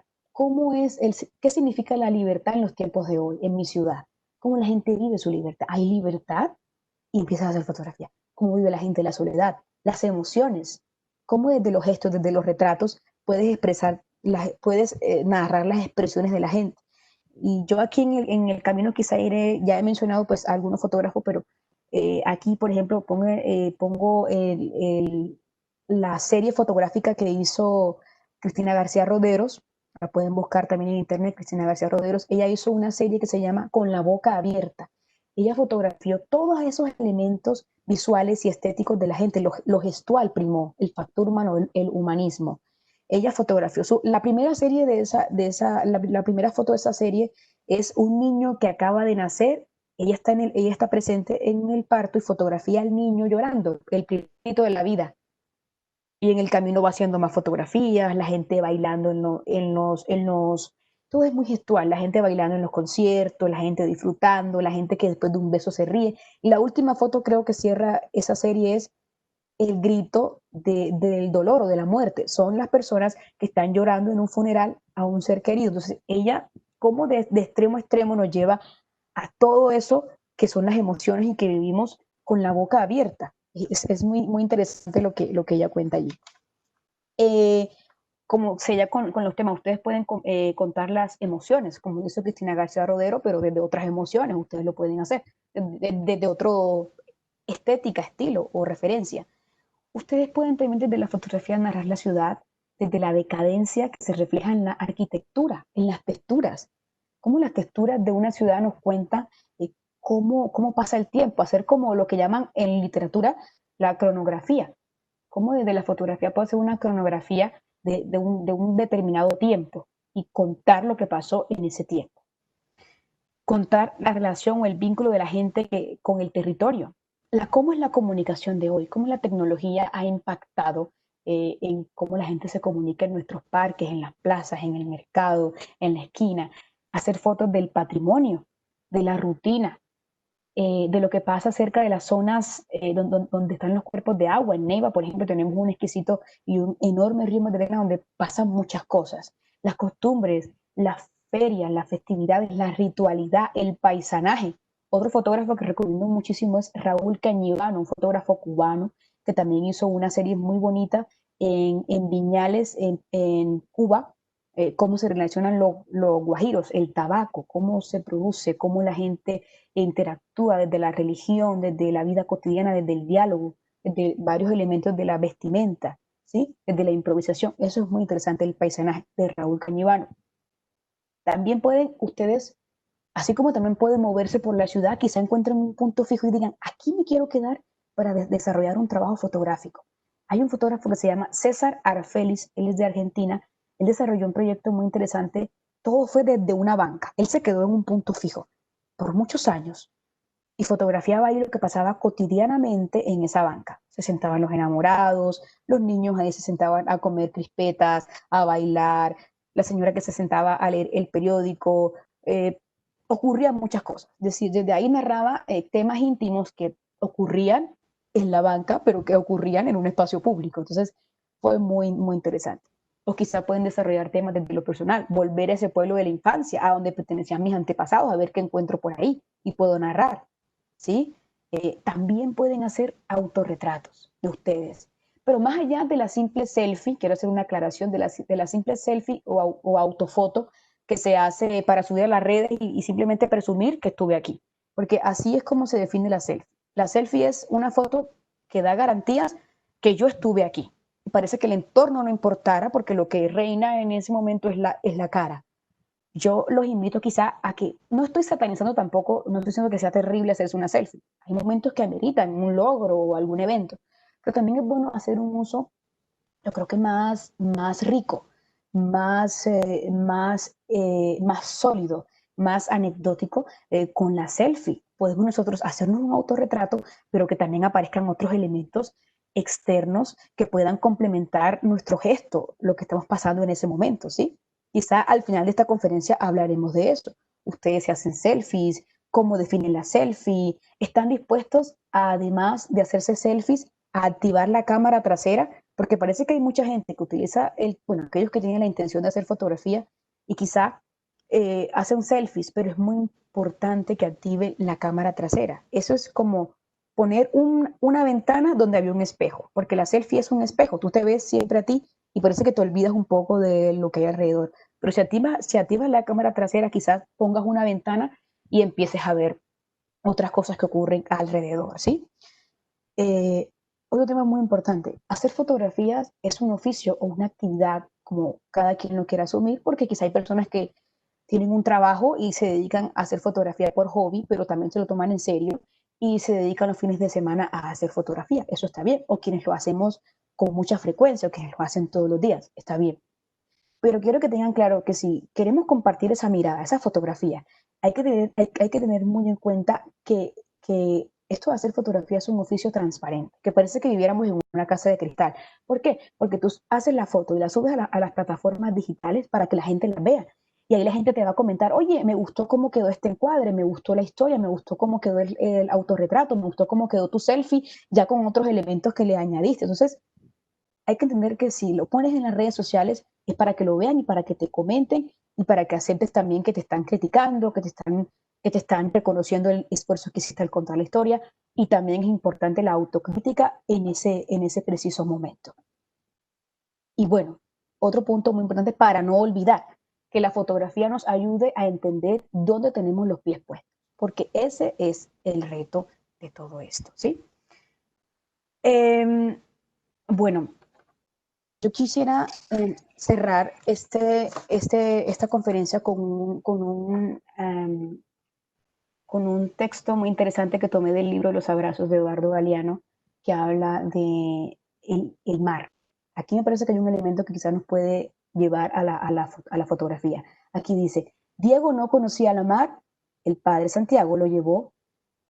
¿Qué significa la libertad en los tiempos de hoy, en mi ciudad? ¿Cómo la gente vive su libertad? ¿Hay libertad? Y empiezas a hacer fotografía. ¿Cómo vive la gente la soledad? Las emociones. ¿Cómo desde los gestos, desde los retratos, puedes expresar, puedes narrar las expresiones de la gente? Y yo aquí en el camino quizá iré, ya he mencionado pues a algunos fotógrafos, pero aquí, por ejemplo, pongo la serie fotográfica que hizo Cristina García Roderos, la pueden buscar también en internet, Cristina García Roderos. Ella hizo una serie que se llama Con la boca abierta. Ella fotografió todos esos elementos visuales y estéticos de la gente, lo gestual primó, el factor humano, el humanismo. Ella fotografió la primera serie la primera foto de esa serie es un niño que acaba de nacer. Ella está presente en el parto y fotografía al niño llorando, el primerito de la vida. Y en el camino va haciendo más fotografías, la gente bailando todo es muy gestual, la gente bailando en los conciertos, la gente disfrutando, la gente que después de un beso se ríe. Y la última foto creo que cierra esa serie es el grito del dolor o de la muerte. Son las personas que están llorando en un funeral a un ser querido. Entonces, ella, como de extremo a extremo, nos lleva a todo eso que son las emociones y que vivimos con la boca abierta. Es muy interesante lo que ella cuenta allí. Como sella con los temas, ustedes pueden contar las emociones, como dice Cristina García Rodero, pero desde otras emociones, ustedes lo pueden hacer, desde otro estética, estilo o referencia. Ustedes pueden también desde la fotografía narrar la ciudad, desde la decadencia que se refleja en la arquitectura, en las texturas, cómo las texturas de una ciudad nos cuentan cómo pasa el tiempo, hacer como lo que llaman en literatura la cronografía, cómo desde la fotografía puede ser una cronografía de un determinado tiempo y contar lo que pasó en ese tiempo. Contar la relación o el vínculo de la gente con el territorio. ¿Cómo es la comunicación de hoy? ¿Cómo la tecnología ha impactado en cómo la gente se comunica en nuestros parques, en las plazas, en el mercado, en la esquina? Hacer fotos del patrimonio, de la rutina, de lo que pasa cerca de las zonas donde están los cuerpos de agua. En Neiva, por ejemplo, tenemos un exquisito y un enorme río Magdalena donde pasan muchas cosas. Las costumbres, las ferias, las festividades, la ritualidad, el paisanaje. Otro fotógrafo que recomiendo muchísimo es Raúl Cañivano, un fotógrafo cubano que también hizo una serie muy bonita en Viñales, en Cuba, cómo se relacionan los guajiros, el tabaco, cómo se produce, cómo la gente interactúa desde la religión, desde la vida cotidiana, desde el diálogo, desde varios elementos de la vestimenta, ¿sí? Desde la improvisación. Eso es muy interesante, el paisanaje de Raúl Cañivano. También pueden ustedes, así como también pueden moverse por la ciudad, quizá encuentren un punto fijo y digan, aquí me quiero quedar para desarrollar un trabajo fotográfico. Hay un fotógrafo que se llama César Arafelis, él es de Argentina, él desarrolló un proyecto muy interesante, todo fue desde una banca, él se quedó en un punto fijo por muchos años y fotografiaba ahí lo que pasaba cotidianamente en esa banca. Se sentaban los enamorados, los niños ahí se sentaban a comer crispetas, a bailar, la señora que se sentaba a leer el periódico, ocurrían muchas cosas. Es decir, desde ahí narraba temas íntimos que ocurrían en la banca, pero que ocurrían en un espacio público. Entonces, fue muy, muy interesante. O quizá pueden desarrollar temas desde lo personal, volver a ese pueblo de la infancia, a donde pertenecían mis antepasados, a ver qué encuentro por ahí y puedo narrar. ¿Sí? También pueden hacer autorretratos de ustedes. Pero más allá de la simple selfie, quiero hacer una aclaración de la simple selfie o autofoto que se hace para subir a las redes y simplemente presumir que estuve aquí. Porque así es como se define la selfie. La selfie es una foto que da garantías que yo estuve aquí. Y parece que el entorno no importara porque lo que reina en ese momento es la cara. Yo los invito quizá a que, no estoy satanizando tampoco, no estoy diciendo que sea terrible hacerse una selfie. Hay momentos que ameritan un logro o algún evento, pero también es bueno hacer un uso, yo creo que más rico, más sólido, más anecdótico con la selfie. Podemos nosotros hacernos un autorretrato, pero que también aparezcan otros elementos externos que puedan complementar nuestro gesto, lo que estamos pasando en ese momento, ¿sí? Quizá al final de esta conferencia hablaremos de eso. Ustedes se hacen selfies, cómo definen la selfie, están dispuestos, además de hacerse selfies, a activar la cámara trasera, porque parece que hay mucha gente que utiliza, bueno, aquellos que tienen la intención de hacer fotografía y quizá hacen selfies, pero es muy importante que active la cámara trasera. Eso es como poner una ventana donde había un espejo, porque la selfie es un espejo, tú te ves siempre a ti y parece que te olvidas un poco de lo que hay alrededor. Pero si activas la cámara trasera, quizás pongas una ventana y empieces a ver otras cosas que ocurren alrededor, ¿sí? Eh, Otro tema muy importante, hacer fotografías es un oficio o una actividad como cada quien lo quiera asumir, porque quizá hay personas que tienen un trabajo y se dedican a hacer fotografía por hobby, pero también se lo toman en serio y se dedican los fines de semana a hacer fotografía. Eso está bien. O quienes lo hacemos con mucha frecuencia, o quienes lo hacen todos los días, está bien. Pero quiero que tengan claro que si queremos compartir esa mirada, esa fotografía, hay que tener muy en cuenta que esto de hacer fotografía es un oficio transparente, que parece que viviéramos en una casa de cristal. ¿Por qué? Porque tú haces la foto y la subes a las plataformas digitales para que la gente la vea. Y ahí la gente te va a comentar, oye, me gustó cómo quedó este encuadre, me gustó la historia, me gustó cómo quedó el autorretrato, me gustó cómo quedó tu selfie, ya con otros elementos que le añadiste. Entonces, hay que entender que si lo pones en las redes sociales es para que lo vean y para que te comenten y para que aceptes también que te están criticando, que te están reconociendo el esfuerzo que hiciste al contar la historia y también es importante la autocrítica en ese preciso momento. Y bueno, otro punto muy importante para no olvidar, que la fotografía nos ayude a entender dónde tenemos los pies puestos, porque ese es el reto de todo esto, ¿sí? Bueno, yo quisiera cerrar esta conferencia con un texto muy interesante que tomé del libro Los abrazos de Eduardo Galeano, que habla de el mar. Aquí me parece que hay un elemento que quizás nos puede llevar a la fotografía. Aquí dice, Diego no conocía la mar, el padre Santiago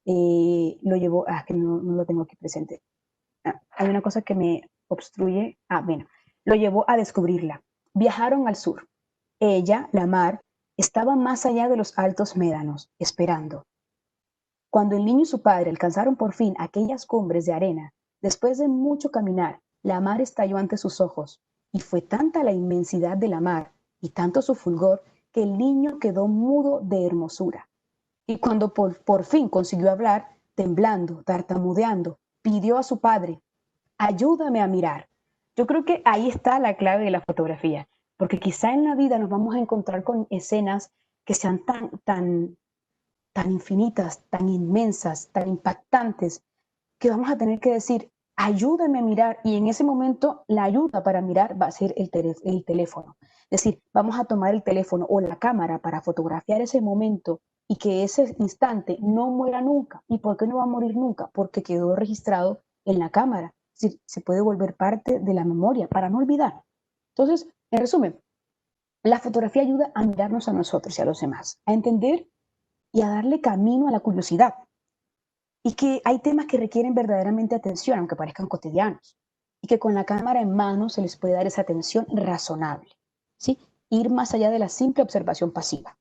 que no lo tengo aquí presente. Hay una cosa que me obstruye. Bueno, lo llevó a descubrirla. Viajaron al sur. Ella, la mar, estaba más allá de los altos médanos, esperando. Cuando el niño y su padre alcanzaron por fin aquellas cumbres de arena, después de mucho caminar, la mar estalló ante sus ojos, y fue tanta la inmensidad de la mar y tanto su fulgor que el niño quedó mudo de hermosura. Y cuando por fin consiguió hablar, temblando, tartamudeando, pidió a su padre, ayúdame a mirar. Yo creo que ahí está la clave de la fotografía, porque quizá en la vida nos vamos a encontrar con escenas que sean tan infinitas, tan inmensas, tan impactantes, que vamos a tener que decir, ayúdame a mirar, y en ese momento la ayuda para mirar va a ser el teléfono. Es decir, vamos a tomar el teléfono o la cámara para fotografiar ese momento y que ese instante no muera nunca. ¿Y por qué no va a morir nunca? Porque quedó registrado en la cámara. Es decir, se puede volver parte de la memoria para no olvidar. Entonces, en resumen, la fotografía ayuda a mirarnos a nosotros y a los demás, a entender y a darle camino a la curiosidad. Y que hay temas que requieren verdaderamente atención, aunque parezcan cotidianos. Y que con la cámara en mano se les puede dar esa atención razonable. ¿Sí? Ir más allá de la simple observación pasiva.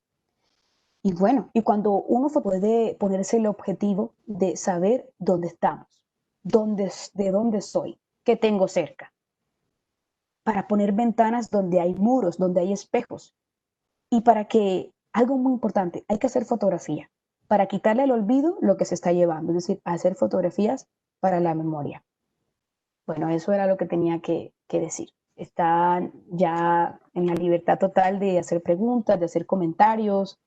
Y bueno, y cuando uno puede ponerse el objetivo de saber dónde estamos, de dónde soy, qué tengo cerca, para poner ventanas donde hay muros, donde hay espejos, y para que, algo muy importante, hay que hacer fotografía, para quitarle al olvido lo que se está llevando, es decir, hacer fotografías para la memoria. Bueno, eso era lo que tenía que decir. Están ya en la libertad total de hacer preguntas, de hacer comentarios,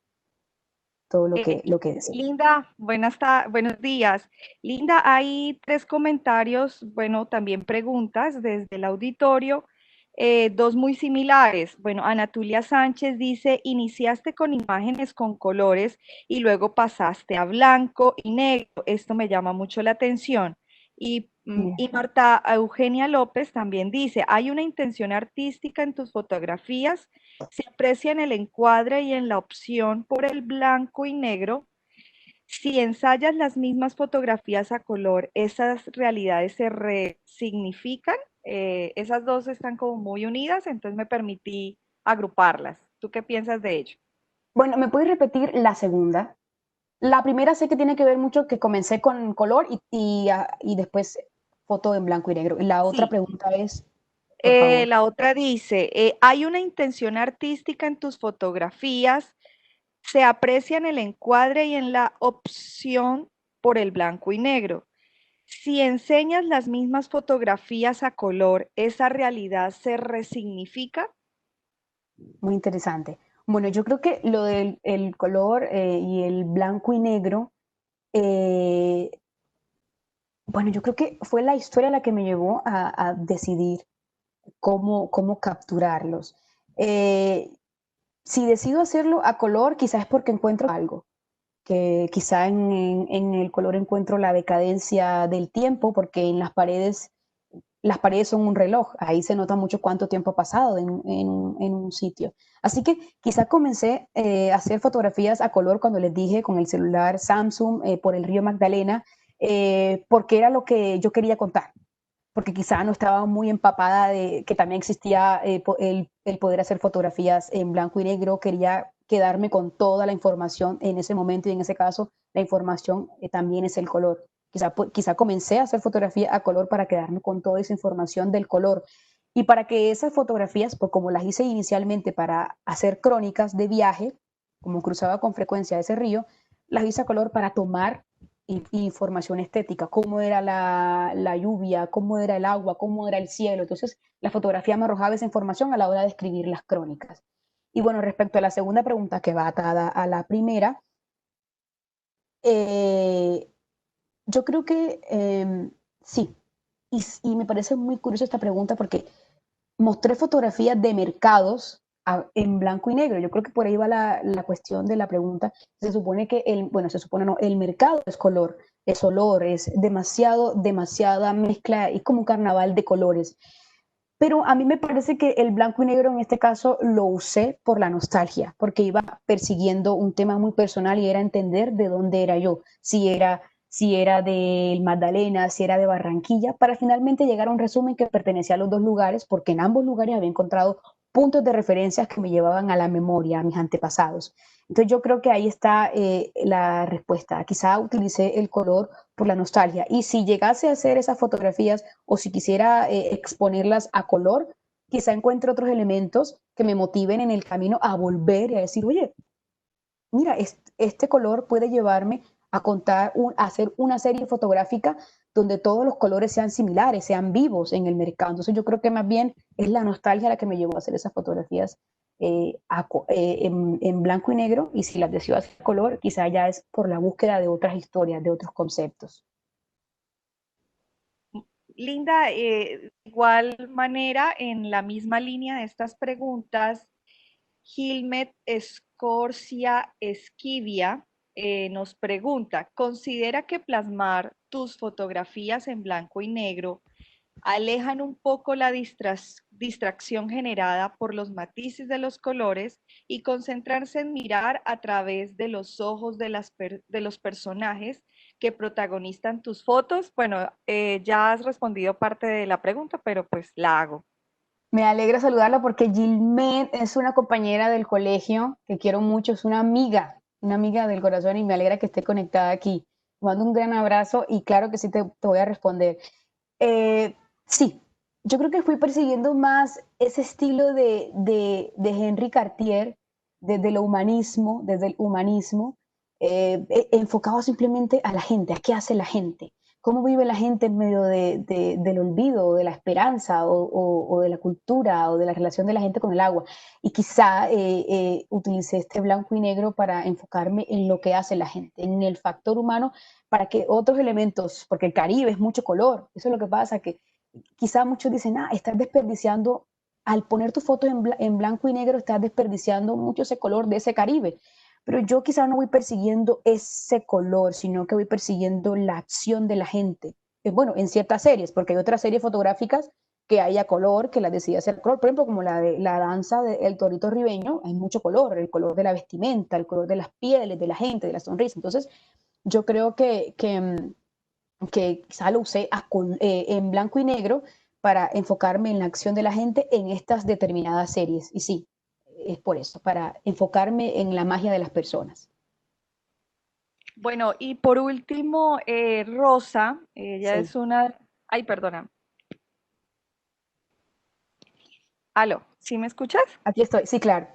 todo Eh, lo que deseen. Linda, buenos días. Linda, hay tres comentarios, bueno, también preguntas desde el auditorio, dos muy similares. Bueno, Anatulia Sánchez dice, iniciaste con imágenes con colores y luego pasaste a blanco y negro. Esto me llama mucho la atención. Y Marta Eugenia López también dice, hay una intención artística en tus fotografías, se aprecia en el encuadre y en la opción por el blanco y negro. Si ensayas las mismas fotografías a color, esas realidades se resignifican. Esas dos están como muy unidas, entonces me permití agruparlas. ¿Tú qué piensas de ello? Bueno, ¿me puedes repetir la segunda? La primera sé que tiene que ver mucho que comencé con color y después foto en blanco y negro. La otra Sí, pregunta es, por favor. la otra dice, hay una intención artística en tus fotografías, se aprecia en el encuadre y en la opción por el blanco y negro. Si enseñas las mismas fotografías a color, ¿esa realidad se resignifica? Muy interesante. Bueno, yo creo que lo del el color y el blanco y negro, eh, bueno, yo creo que fue la historia la que me llevó a decidir cómo capturarlos. Eh, si decido hacerlo a color, quizás es porque encuentro algo, que quizá en el color encuentro la decadencia del tiempo, porque en las paredes son un reloj, ahí se nota mucho cuánto tiempo ha pasado en un sitio. Así que quizá comencé a hacer fotografías a color cuando les dije con el celular Samsung por el río Magdalena, porque era lo que yo quería contar, porque quizá no estaba muy empapada de que también existía el poder hacer fotografías en blanco y negro, quería quedarme con toda la información en ese momento y en ese caso la información también es el color. Quizá comencé a hacer fotografía a color para quedarme con toda esa información del color y para que esas fotografías, pues como las hice inicialmente para hacer crónicas de viaje, como cruzaba con frecuencia ese río, las hice a color para tomar información estética, cómo era la lluvia, cómo era el agua, cómo era el cielo. Entonces, la fotografía me arrojaba esa información a la hora de escribir las crónicas. Y bueno, respecto a la segunda pregunta que va atada a la primera, eh, yo creo que sí. Y me parece muy curiosa esta pregunta porque mostré fotografías de mercados en blanco y negro. Yo creo que por ahí va la cuestión de la pregunta. Se supone que bueno, se supone no, el mercado es color, es olor, es demasiada mezcla, es como un carnaval de colores. Pero a mí me parece que el blanco y negro en este caso lo usé por la nostalgia, porque iba persiguiendo un tema muy personal y era entender de dónde era yo, si era del Magdalena, si era de Barranquilla, para finalmente llegar a un resumen que pertenecía a los dos lugares, porque en ambos lugares había encontrado puntos de referencias que me llevaban a la memoria, a mis antepasados. Entonces yo creo que ahí está la respuesta. Quizá utilicé el color por la nostalgia. Y si llegase a hacer esas fotografías o si quisiera exponerlas a color, quizá encuentre otros elementos que me motiven en el camino a volver y a decir, oye, mira, este color puede llevarme a contar, a hacer una serie fotográfica donde todos los colores sean similares, sean vivos en el mercado. Entonces yo creo que más bien es la nostalgia la que me llevó a hacer esas fotografías en blanco y negro, y si las decido hacer color, quizá ya es por la búsqueda de otras historias, de otros conceptos. Linda, igual manera, en la misma línea de estas preguntas, Gilmet Escorcia Esquivia nos pregunta, ¿considera que plasmar tus fotografías en blanco y negro alejan un poco la distracción generada por los matices de los colores y concentrarse en mirar a través de los ojos de los personajes que protagonizan tus fotos? Bueno, ya has respondido parte de la pregunta, pero pues la hago. Me alegra saludarla porque Gilmet es una compañera del colegio que quiero mucho, es una amiga del corazón y me alegra que esté conectada aquí. Te mando un gran abrazo y claro que sí te voy a responder. Sí, yo creo que fui persiguiendo más ese estilo de Henri Cartier, desde el humanismo, enfocado simplemente a la gente, a qué hace la gente, cómo vive la gente en medio del olvido, o de la esperanza, o de la cultura, o de la relación de la gente con el agua. Y quizá utilicé este blanco y negro para enfocarme en lo que hace la gente, en el factor humano, para que otros elementos, porque el Caribe es mucho color, eso es lo que pasa, que quizá muchos dicen, estás desperdiciando, al poner tu foto en blanco y negro, estás desperdiciando mucho ese color de ese Caribe. Pero yo quizá no voy persiguiendo ese color, sino que voy persiguiendo la acción de la gente. Bueno, en ciertas series, porque hay otras series fotográficas que haya color, que las decida hacer color. Por ejemplo, como la de la danza del torito ribeño, hay mucho color, el color de la vestimenta, el color de las pieles, de la gente, de la sonrisa. Entonces, yo creo que quizá lo usé en blanco y negro para enfocarme en la acción de la gente en estas determinadas series. Y sí, es por eso, para enfocarme en la magia de las personas. Bueno, y por último, Rosa, ella Sí, es una... Ay, perdona. Aló, ¿sí me escuchas? aquí estoy, sí, claro.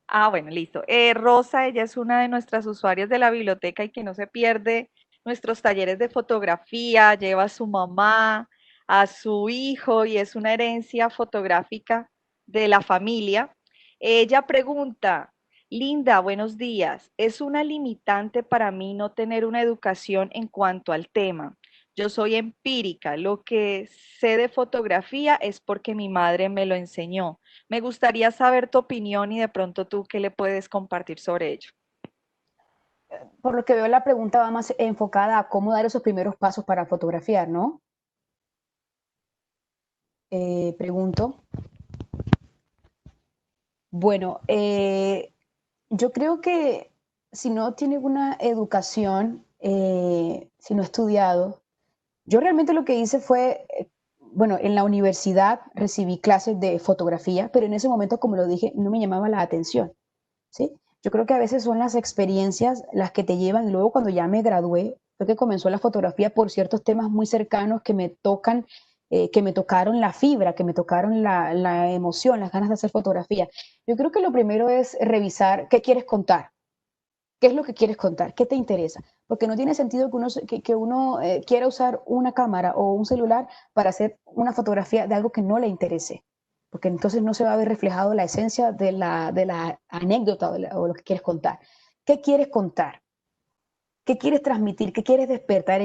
Ah, bueno, listo. Rosa, ella es una de nuestras usuarias de la biblioteca y que no se pierde nuestros talleres de fotografía, lleva a su mamá, a su hijo y es una herencia fotográfica de la familia. Ella pregunta, Linda, buenos días. ¿Es una limitante para mí no tener una educación en cuanto al tema? Yo soy empírica, lo que sé de fotografía es porque mi madre me lo enseñó. Me gustaría saber tu opinión y de pronto tú qué le puedes compartir sobre ello. Por lo que veo, la pregunta va más enfocada a cómo dar esos primeros pasos para fotografiar, ¿no? Pregunto. Bueno, yo creo que si no tiene una educación, si no ha estudiado, yo realmente lo que hice fue, bueno, en la universidad recibí clases de fotografía, pero en ese momento, como lo dije, no me llamaba la atención, ¿sí? Yo creo que a veces son las experiencias las que te llevan, y luego cuando ya me gradué, fue que comenzó la fotografía por ciertos temas muy cercanos que me tocan, que me tocaron la fibra, que me tocaron la emoción, las ganas de hacer fotografía. Yo creo que lo primero es revisar qué quieres contar. ¿Qué es lo que quieres contar? ¿Qué te interesa? Porque no tiene sentido que uno quiera usar una cámara o un celular para hacer una fotografía de algo que no le interese, porque entonces no se va a ver reflejado la esencia de la anécdota o lo que quieres contar. ¿Qué quieres contar? ¿Qué quieres transmitir? ¿Qué quieres despertar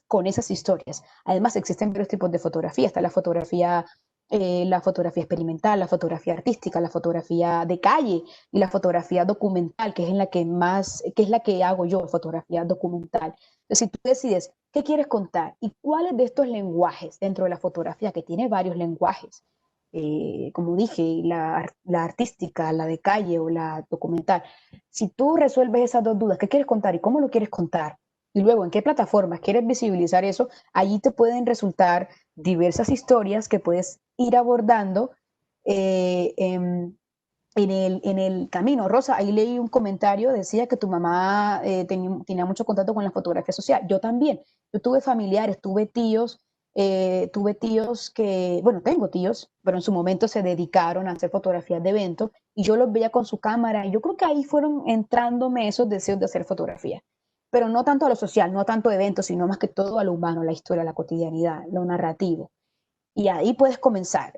con esas historias? Además, existen varios tipos de fotografía. Está la fotografía experimental, la fotografía artística, la fotografía de calle y la fotografía documental, que es la que hago yo, fotografía documental. Entonces, si tú decides qué quieres contar y cuáles de estos lenguajes dentro de la fotografía, que tiene varios lenguajes, como dije, la artística, la de calle o la documental, si tú resuelves esas dos dudas, ¿qué quieres contar y cómo lo quieres contar? Y luego, ¿en qué plataformas quieres visibilizar eso? Allí te pueden resultar diversas historias que puedes ir abordando en el camino. Rosa, ahí leí un comentario, decía que tu mamá tenía mucho contacto con la fotografía social. Yo también. Yo tuve familiares, tuve tíos que, bueno, tengo tíos, pero en su momento se dedicaron a hacer fotografías de eventos y yo los veía con su cámara y yo creo que ahí fueron entrándome esos deseos de hacer fotografía. Pero no tanto a lo social, no tanto a eventos, sino más que todo a lo humano, la historia, la cotidianidad, lo narrativo. Y ahí puedes comenzar.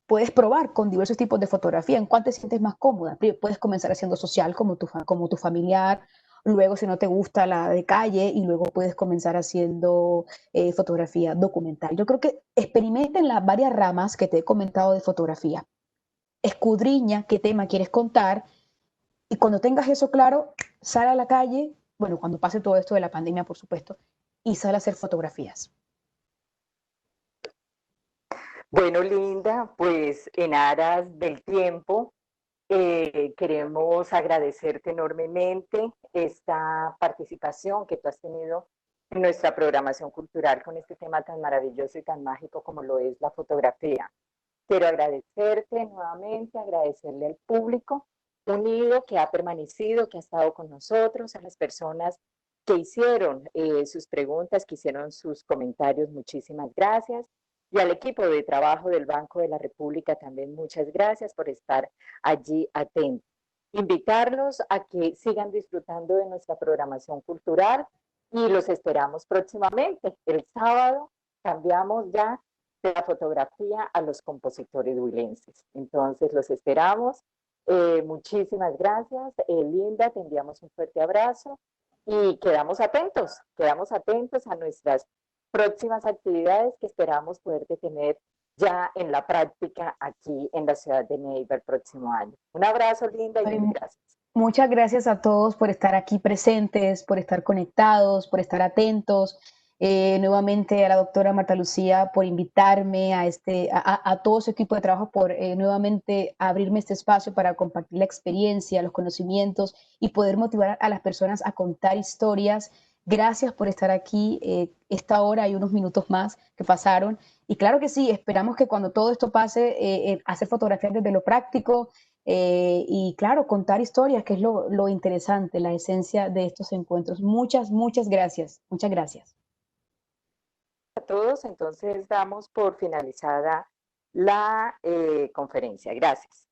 Puedes probar con diversos tipos de fotografía, en cuál te sientes más cómoda. Puedes comenzar haciendo social como tu familiar, luego si no te gusta la de calle y luego puedes comenzar haciendo fotografía documental. Yo creo que experimenten las varias ramas que te he comentado de fotografía. Escudriña qué tema quieres contar y cuando tengas eso claro, sal a la calle, bueno, cuando pase todo esto de la pandemia, por supuesto, y sal a hacer fotografías. Bueno, Linda, pues en aras del tiempo, queremos agradecerte enormemente esta participación que tú has tenido en nuestra programación cultural con este tema tan maravilloso y tan mágico como lo es la fotografía. Quiero agradecerte nuevamente, agradecerle al público unido que ha permanecido, que ha estado con nosotros, a las personas que hicieron sus preguntas, que hicieron sus comentarios, muchísimas gracias. Y al equipo de trabajo del Banco de la República también muchas gracias por estar allí atentos. Invitarlos a que sigan disfrutando de nuestra programación cultural y los esperamos próximamente. El sábado cambiamos ya de la fotografía a los compositores huilenses. Entonces los esperamos. Muchísimas gracias. Linda, te enviamos un fuerte abrazo y quedamos atentos a nuestras próximas actividades que esperamos poderte tener ya en la práctica aquí en la ciudad de Neiva el próximo año. Un abrazo, Linda, y mil gracias. Muchas gracias a todos por estar aquí presentes, por estar conectados, por estar atentos. Nuevamente a la doctora Marta Lucía por invitarme a todo su equipo de trabajo por nuevamente abrirme este espacio para compartir la experiencia, los conocimientos y poder motivar a las personas a contar historias. Gracias por estar aquí esta hora y unos minutos más que pasaron. Y claro que sí, esperamos que cuando todo esto pase, hacer fotografías desde lo práctico y claro, contar historias, que es lo interesante, la esencia de estos encuentros. Muchas gracias. Muchas gracias. A todos, entonces damos por finalizada la conferencia. Gracias.